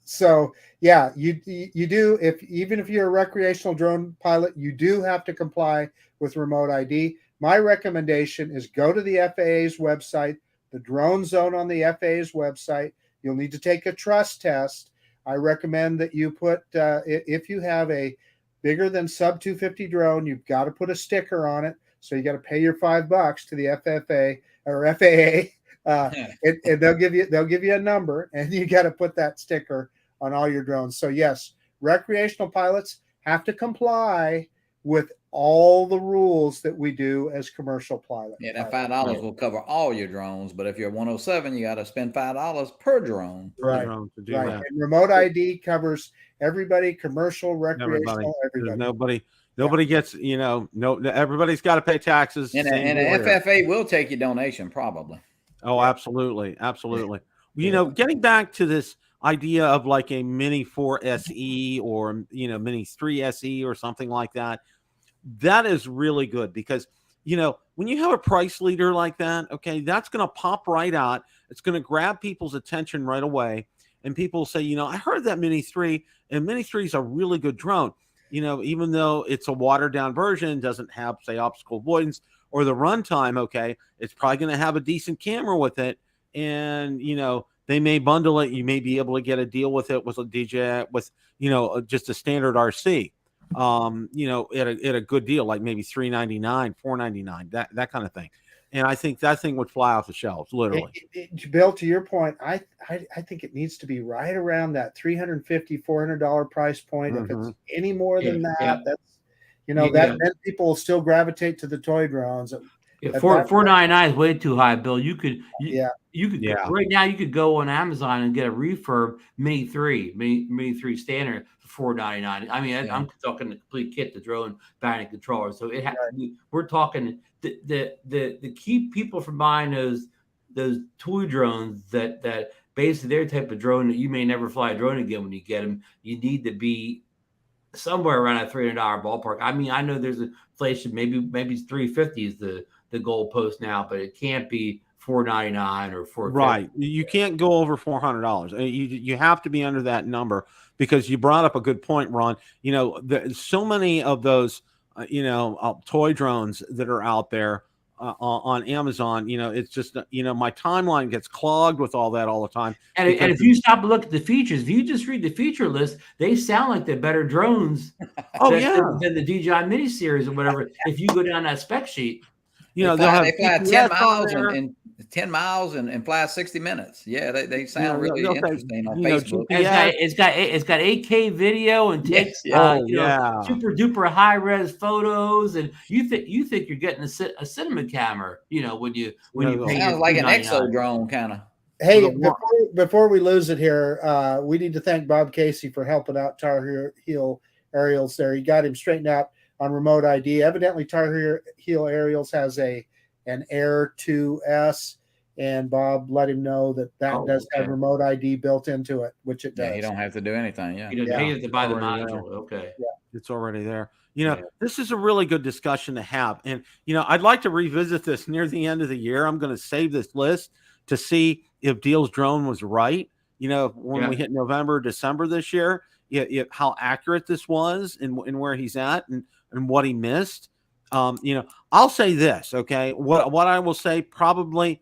So yeah, you do, even if you're a recreational drone pilot, you do have to comply with remote ID. My recommendation is go to the FAA's website, the drone zone on the FAA's website. You'll need to take a trust test. I recommend that you put, if you have a bigger than sub 250 drone, you've got to put a sticker on it. So you got to pay your $5 to the FFA or FAA. And they'll give you a number, and you got to put that sticker on all your drones. So yes, recreational pilots have to comply with all the rules that we do as commercial pilots. Yeah, that $5 will cover all your drones, but if you're 107, you got to spend $5 per drone. Right. To do Right. that. And remote ID covers everybody, commercial, recreational, everybody. Nobody gets, everybody's got to pay taxes. And the FFA will take your donation probably. Oh, absolutely. Absolutely. Getting back to this idea of like a Mini 4 SE or, Mini 3 SE or something like that, that is really good because, when you have a price leader like that, okay, that's going to pop right out. It's going to grab people's attention right away. And people say, I heard that Mini 3, and Mini 3 is a really good drone. Even though it's a watered down version, doesn't have, say, optical avoidance or the runtime, okay, it's probably going to have a decent camera with it. And, they may bundle it. You may be able to get a deal with it with a DJI, with, just a standard RC, at a good deal, like maybe $399, $499, that kind of thing. And I think that thing would fly off the shelves, literally. Bill, to your point, I think it needs to be right around that $350, $400 price point. Mm-hmm. If it's any more than that, that's, then people will still gravitate to the toy drones. Yeah, $499 is way too high, Bill. You could right now you could go on Amazon and get a refurb Mini 3 standard for $499. I mean, I'm talking the complete kit, the drone, battery controller. So we're talking the keep people from buying those toy drones that basically their type of drone that you may never fly a drone again when you get them. You need to be somewhere around that $300 ballpark. I mean, I know there's inflation. Maybe it's $350 is the goalpost now, but it can't be $499 or $450. Right. You can't go over $400. You have to be under that number, because you brought up a good point, Ron. There's so many of those, toy drones that are out there on Amazon. It's just, my timeline gets clogged with all that all the time. And if you stop and look at the features, if you just read the feature list, they sound like they're better drones than the DJI mini series or whatever. If you go down that spec sheet. They fly 10 miles and 10 miles and fly 60 minutes. Yeah, they sound really interesting on Facebook. It's got 8K video and takes super duper high res photos, and you think you're getting a cinema camera. When you pay. Sounds like an exo drone kind of. Hey, before we lose it here, we need to thank Bob Casey for helping out Tar Heel Aerials there. He got him straightened out on remote ID. Evidently, Tar Heel Aerials has an Air 2S, and Bob let him know that does have remote ID built into it, which it does. Yeah, you don't have to do anything. Yeah, You don't have to buy the module. Okay. Yeah. It's already there. This is a really good discussion to have. And, I'd like to revisit this near the end of the year. I'm going to save this list to see if Deal's drone was right. When we hit November, December this year, how accurate this was and where he's at and what he missed. I'll say this, okay? What I will say probably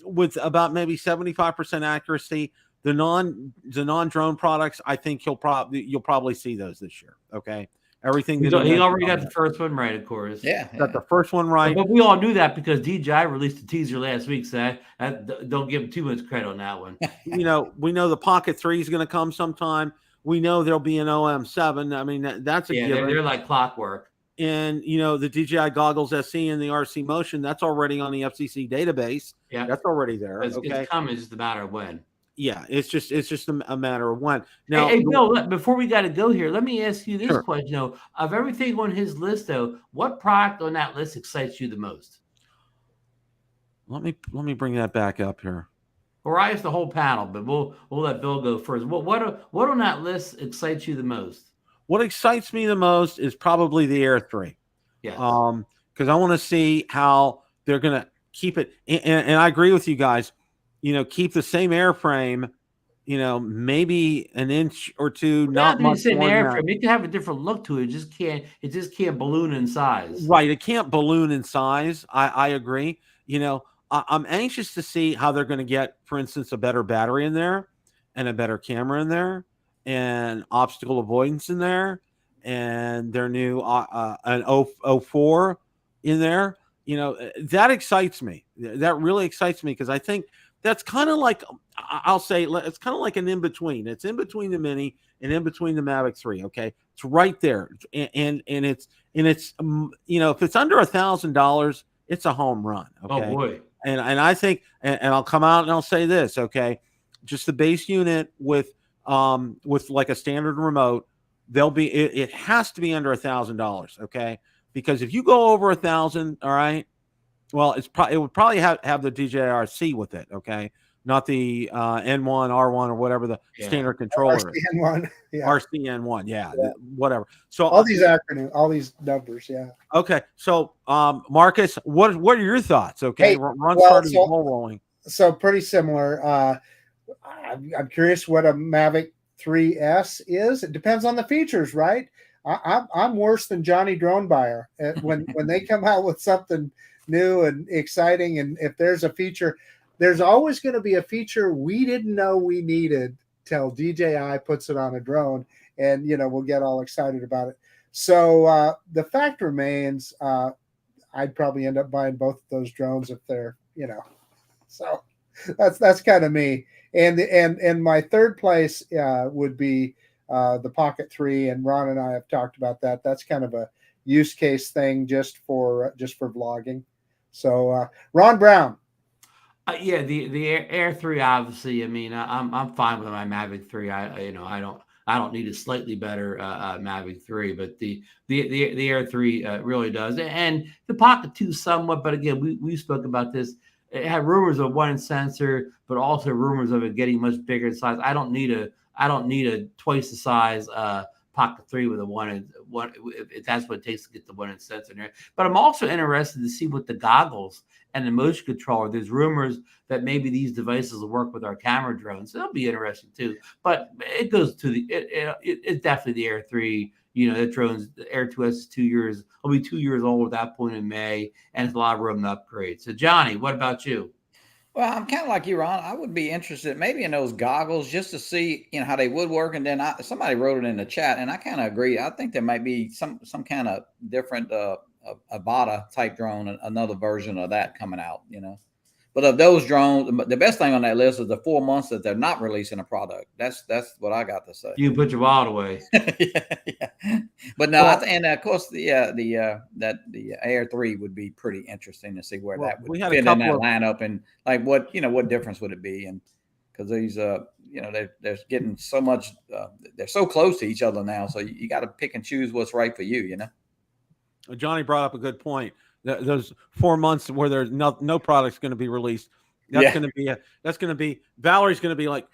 with about maybe 75% accuracy, the non-drone products, I think you'll probably see those this year. Okay. Everything he already got the first one right, of course. Yeah, got the first one right. But we all knew that because DJI released a teaser last week, so don't give him too much credit on that one. We know the Pocket 3 is going to come sometime. We know there'll be an OM7. I mean, that's a given. They're like clockwork. And the DJI goggles SE and the RC Motion, that's already on the FCC database. Yeah, that's already there. It's coming. It's just a matter of when. Yeah, it's just a matter of when. Now, hey Bill, before we got to go here, let me ask you this question. Of everything on his list, though, what product on that list excites you the most? Let me bring that back up here. Or I asked the whole panel, but we'll let Bill go first. What on that list excites you the most? What excites me the most is probably the Air 3. Yeah. Because I want to see how they're going to keep it. And I agree with you guys. Keep the same airframe. Maybe an inch or two. Not much more than that. It can have a different look to it. It just can't balloon in size. Right. It can't balloon in size. I agree. I'm anxious to see how they're going to get, for instance, a better battery in there and a better camera in there and obstacle avoidance in there and their new an 04 in there. That excites me. That really excites me because I think that's kind of like, I'll say it's kind of like an in-between. It's in between the Mini and in between the Mavic 3. Okay. It's right there. And it's if it's under $1,000, it's a home run. Okay. Oh boy. And I think, and I'll come out and I'll say this, okay, just the base unit with like a standard remote, it has to be under $1,000, okay? Because if you go over $1,000, all right, well, it would probably have the DJI RC with it, okay, not the N1, R1, or whatever the standard controller is. RCN1, RCN1, whatever. So all these acronyms, all these numbers, Okay, so Marcus, what are your thoughts? Okay, Ron started the ball rolling. So pretty similar. I'm curious what a Mavic 3S is. It depends on the features, right? I'm worse than Johnny Drone Buyer when they come out with something new and exciting, and if there's a feature. There's always going to be a feature we didn't know we needed till DJI puts it on a drone, and we'll get all excited about it. So the fact remains, I'd probably end up buying both of those drones if they're, So that's kind of me. And my third place would be the Pocket 3, and Ron and I have talked about that. That's kind of a use case thing just for vlogging. So Ron Brown. The Air 3, obviously. I mean, I'm fine with my Mavic 3. I don't need a slightly better Mavic 3, but the Air 3 really does, and the Pocket 2 somewhat. But again, we spoke about this. It had rumors of 1-inch sensor, but also rumors of it getting much bigger in size. I don't need a twice the size Pocket 3 with a 1-inch. If that's what it takes to get the 1-inch sensor in there. But I'm also interested to see what the goggles and the motion controller. There's rumors that maybe these devices will work with our camera drones. So that'll be interesting too. But it goes to it's definitely the Air 3. That drone's the Air 2S is 2 years. It'll be 2 years old at that point in May, and it's a lot of room to upgrade. So Johnny, what about you? Well, I'm kind of like you, Ron. I would be interested maybe in those goggles just to see, how they would work. And then somebody wrote it in the chat, and I kind of agree. I think there might be some kind of different Avata type drone, another version of that coming out, But of those drones, the best thing on that list is the 4 months that they're not releasing a product. That's what I got to say. You put your wallet away. yeah. But no, and of course the Air 3 would be pretty interesting to see where that would fit in that lineup, and like what difference would it be? And because these they're getting so much, they're so close to each other now, so you got to pick and choose what's right for you. Johnny brought up a good point. Those 4 months where there's no product's going to be released. That's going to be Valerie's going to be like,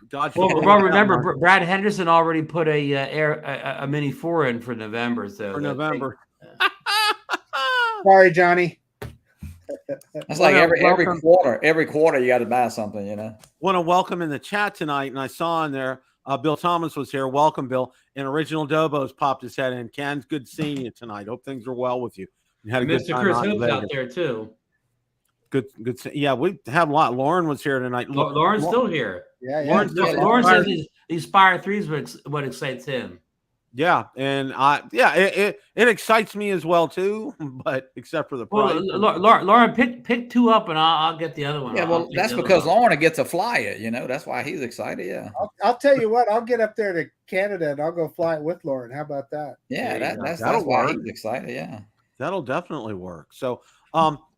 dodge. Well, remember, Brad Henderson already put a Mini 4 in for November. So for November. Sorry, Johnny. That's like every quarter you got to buy something, you know. Want to welcome in the chat tonight, and I saw in there Bill Thomas was here. Welcome, Bill. And Original Dobos popped his head in. Ken, good seeing you tonight. Hope things are well with you. You had a good time. Mr. Chris Hope's out there too. Good. Yeah, we have a lot. Lauren was here tonight. Lauren's still here. Yeah. Lauren says these Spire 3s what excites him. Yeah, and it excites me as well too, but except for the price. Well, Lauren, pick 2 up, and I'll get the other one. Yeah, well, that's because Lauren gets to fly it. You know, that's why he's excited. Yeah, I'll tell you what. I'll get up there to Canada and I'll go fly it with Lauren. How about that? Yeah, that's why he's excited. Yeah, that'll definitely work. So,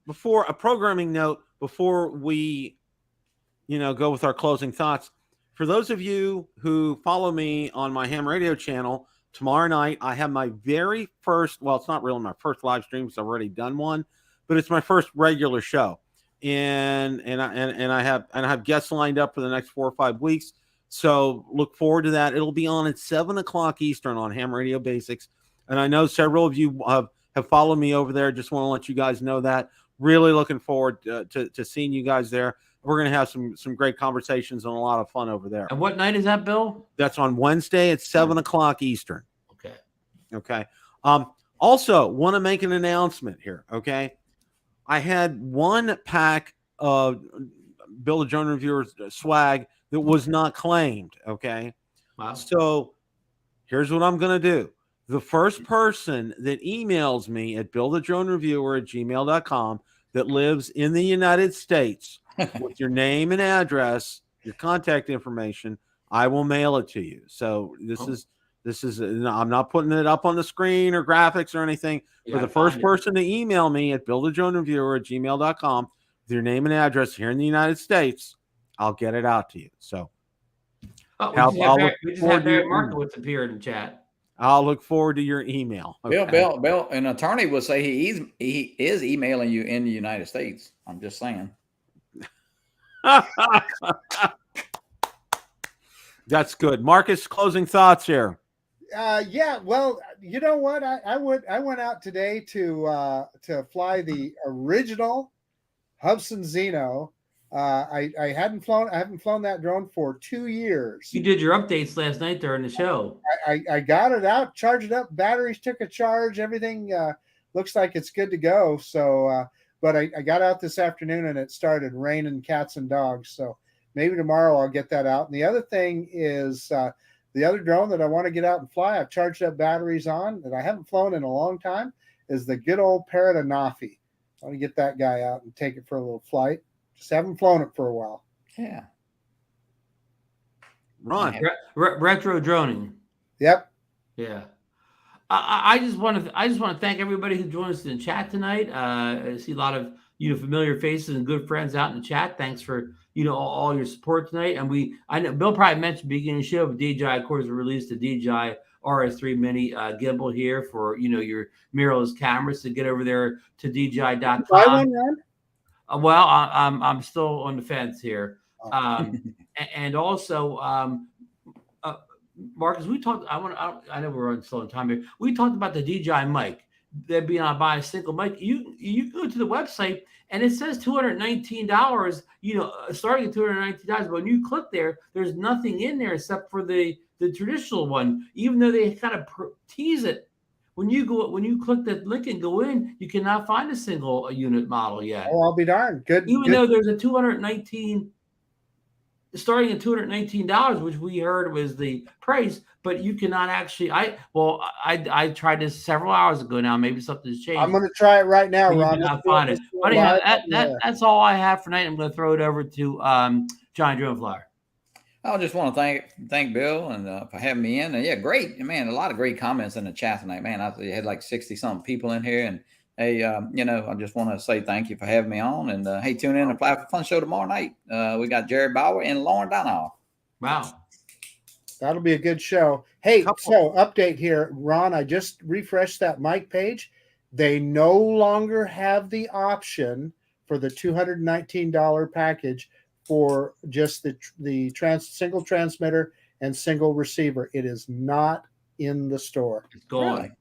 before a programming note, before we, go with our closing thoughts, for those of you who follow me on my ham radio channel. Tomorrow night, I have my very first, well, it's not really my first live stream because I've already done one, but it's my first regular show. And I have guests lined up for the next 4 or 5 weeks. So look forward to that. It'll be on at 7:00 Eastern on Ham Radio Basics. And I know several of you have followed me over there. Just want to let you guys know that. Really looking forward to seeing you guys there. We're going to have some great conversations and a lot of fun over there. And what night is that, Bill? That's on Wednesday at 7:00 Eastern. Okay. Also, want to make an announcement here. Okay. I had 1 pack of Bill the Drone Reviewer's swag that was not claimed. Okay. Wow. So here's what I'm going to do. The first person that emails me at billthedronereviewer@gmail.com that lives in the United States with your name and address, your contact information, I will mail it to you. So this is I'm not putting it up on the screen or graphics or anything. For the first person to email me at billthedronereviewer@gmail.com with your name and address here in the United States, I'll get it out to you. So we just had Barrett Markowitz appear in the chat. I'll look forward to your email. Okay. Bill, an attorney would say he is emailing you in the United States. I'm just saying. That's good. Marcus, closing thoughts here. Yeah. Well, you know what? I went out today to fly the original Hubsan Zeno. I haven't flown that drone for 2 years. You did your updates last night during the show. I got it out, charged it up, batteries took a charge, everything looks like it's good to go. So, but I got out this afternoon and it started raining cats and dogs. So maybe tomorrow I'll get that out. And the other thing is the other drone that I want to get out and fly, I've charged up batteries on that I haven't flown in a long time, is the good old Parrot Anafi. I want to get that guy out and take it for a little flight. Just haven't flown it for a while. Yeah. Ron. Retro droning. Yep. Yeah. I just want to thank everybody who joined us in the chat tonight. I see a lot of familiar faces and good friends out in the chat. Thanks for all your support tonight. And I know Bill probably mentioned at the beginning of the show, but DJI, of course, released the DJI RS3 Mini gimbal here for your mirrorless cameras. To get over there to DJI.com. Buy one, Ron? Well, I'm still on the fence here, and also Marcus, we talked. I know we're still on time here. We talked about the DJI mic. They'd be on buy a single mic. You go to the website and it says $219. Starting at $219. But when you click there, there's nothing in there except for the traditional one. Even though they kind of tease it. When you click that link and go in, you cannot find a single unit model yet. Oh, I'll be darned. Good. Even though there's a $219, starting at $219, which we heard was the price, but you cannot actually. I tried this several hours ago now. Maybe something's changed. I'm going to try it right now, Ron. You cannot find it. But anyhow, that's all I have for tonight. I'm going to throw it over to John Drone Flyer. I just want to thank Bill and for having me in. And yeah, great, man. A lot of great comments in the chat tonight, man. I had like 60-something people in here, and hey, I just want to say thank you for having me on. And hey, tune in to Fly for Fun show tomorrow night. We got Jerry Bauer and Lauren Donahoe. Wow, that'll be a good show. Hey, so update here, Ron. I just refreshed that mic page. They no longer have the option for the $219 package for just the single transmitter and single receiver. It is not in the store. It's gone. Really?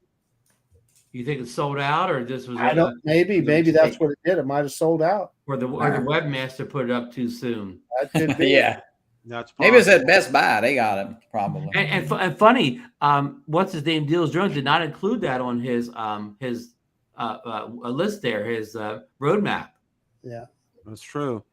You think it's sold out, or this was? I don't. Maybe that's what it did. It might have sold out. Or the webmaster put it up too soon. That could be. Yeah. That's Maybe it's at Best Buy. They got it probably. And funny, what's his name? Deals Drones did not include that on his list there, his roadmap. Yeah, that's true.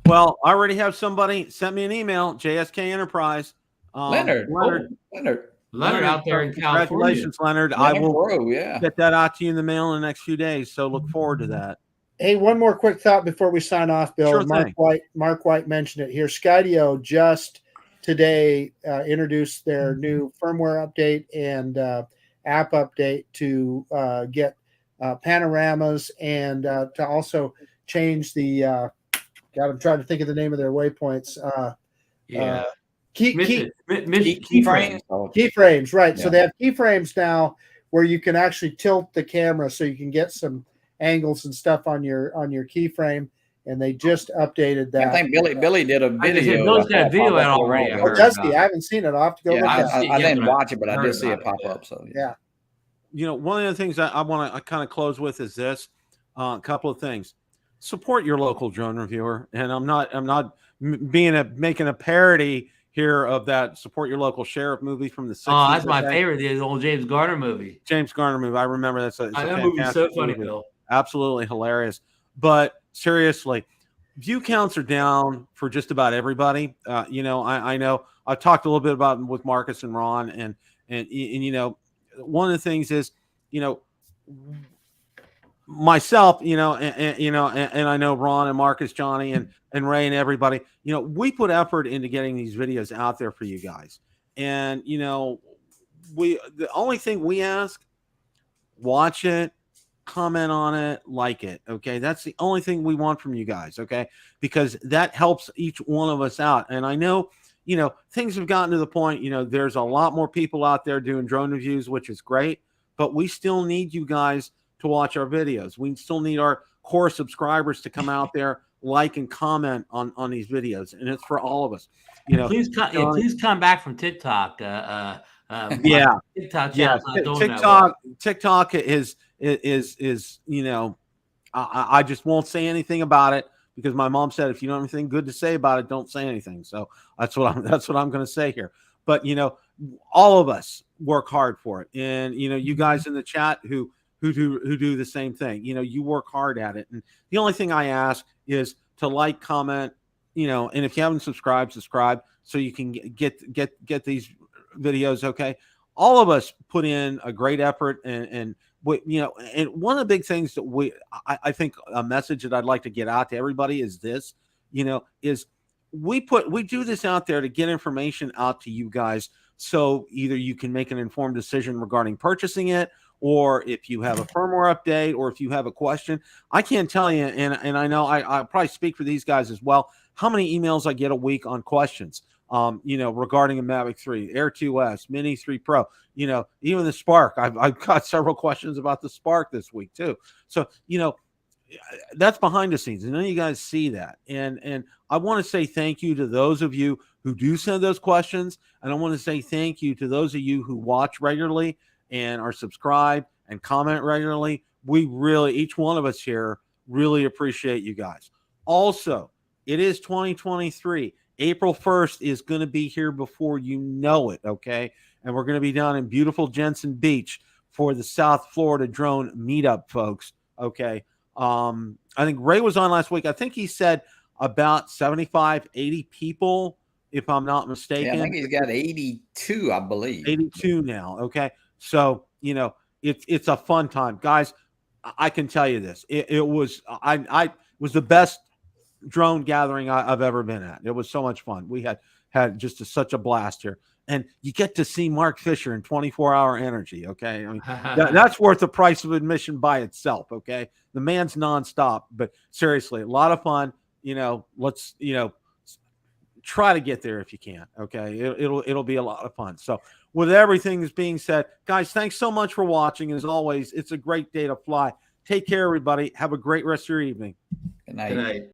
Well, I already have somebody sent me an email. JSK Enterprise. Leonard out there in California. Congratulations, Leonard. I will yeah. get that out to you in the mail in the next few days. So look forward to that. Hey, one more quick thought before we sign off, Bill. Sure Mark White mentioned it here. Skydio just today introduced their new firmware update and app update to get panoramas and to also change the God, I'm trying to think of the name of their waypoints. Keyframes, right. Yeah. So they have keyframes now where you can actually tilt the camera so you can get some angles and stuff on your keyframe, and they just updated that. I think Billy did a video. Bill's got a video out already. Oh, does he? I haven't seen it. I'll have to go look at it. I didn't watch it, but I did see it pop up. So yeah. You know, one of the things I want to kind of close with is this. A couple of things. Support your local drone reviewer, and I'm not making a parody here of that support your local sheriff movie from the 60s. Oh, that's my favorite, the old James Garner movie. James Garner movie. I remember that movie's so funny, Bill. Absolutely hilarious. But seriously, view counts are down for just about everybody. You know, I know I've talked a little bit about with Marcus and Ron, and you know, one of the things is, you know, myself, you know, and I know Ron and Marcus, Johnny, and Ray and everybody, you know, we put effort into getting these videos out there for you guys. And, you know, the only thing we ask, watch it, comment on it, like it. Okay. That's the only thing we want from you guys. Okay. Because that helps each one of us out. And I know, you know, things have gotten to the point, you know, there's a lot more people out there doing drone reviews, which is great, but we still need you guys to watch our videos. We still need our core subscribers to come out there, like and comment on these videos, and it's for all of us. You know, please come back from TikTok. TikTok is you know, I just won't say anything about it because my mom said if you don't have anything good to say about it, don't say anything. So that's what I'm going to say here. But you know, all of us work hard for it, and you know, you guys in the chat who do the same thing. You know, you work hard at it. And the only thing I ask is to like, comment, you know, and if you haven't subscribed, subscribe so you can get these videos. Okay. All of us put in a great effort and you know, and one of the big things that I think a message that I'd like to get out to everybody is this, you know, is we do this out there to get information out to you guys. So either you can make an informed decision regarding purchasing it, or if you have a firmware update, or if you have a question. I can't tell you, and I know I probably speak for these guys as well, how many emails I get a week on questions, you know, regarding a Mavic 3, Air 2S, Mini 3 Pro, you know, even the Spark. I've got several questions about the Spark this week too. So, you know, that's behind the scenes, and then you guys see that. And I want to say thank you to those of you who do send those questions, and I want to say thank you to those of you who watch regularly and are subscribed and comment regularly. We really, each one of us here, really appreciate you guys. Also, it is 2023. April 1st is going to be here before you know it, okay? And we're going to be down in beautiful Jensen Beach for the South Florida Drone Meetup, folks, okay? I think Ray was on last week. I think he said about 75, 80 people, if I'm not mistaken. Yeah, I think he's got 82, I believe. 82 now, okay? So, you know, it's a fun time. Guys, I can tell you this. It was the best drone gathering I've ever been at. It was so much fun. We had just such a blast here. And you get to see Mark Fisher in 24-hour energy, okay? I mean, that's worth the price of admission by itself, okay? The man's nonstop. But seriously, a lot of fun. You know, let's, you know, try to get there if you can, okay? It'll be a lot of fun. So with everything that's being said, guys, thanks so much for watching. As always, it's a great day to fly. Take care, everybody. Have a great rest of your evening. Good night. Good night.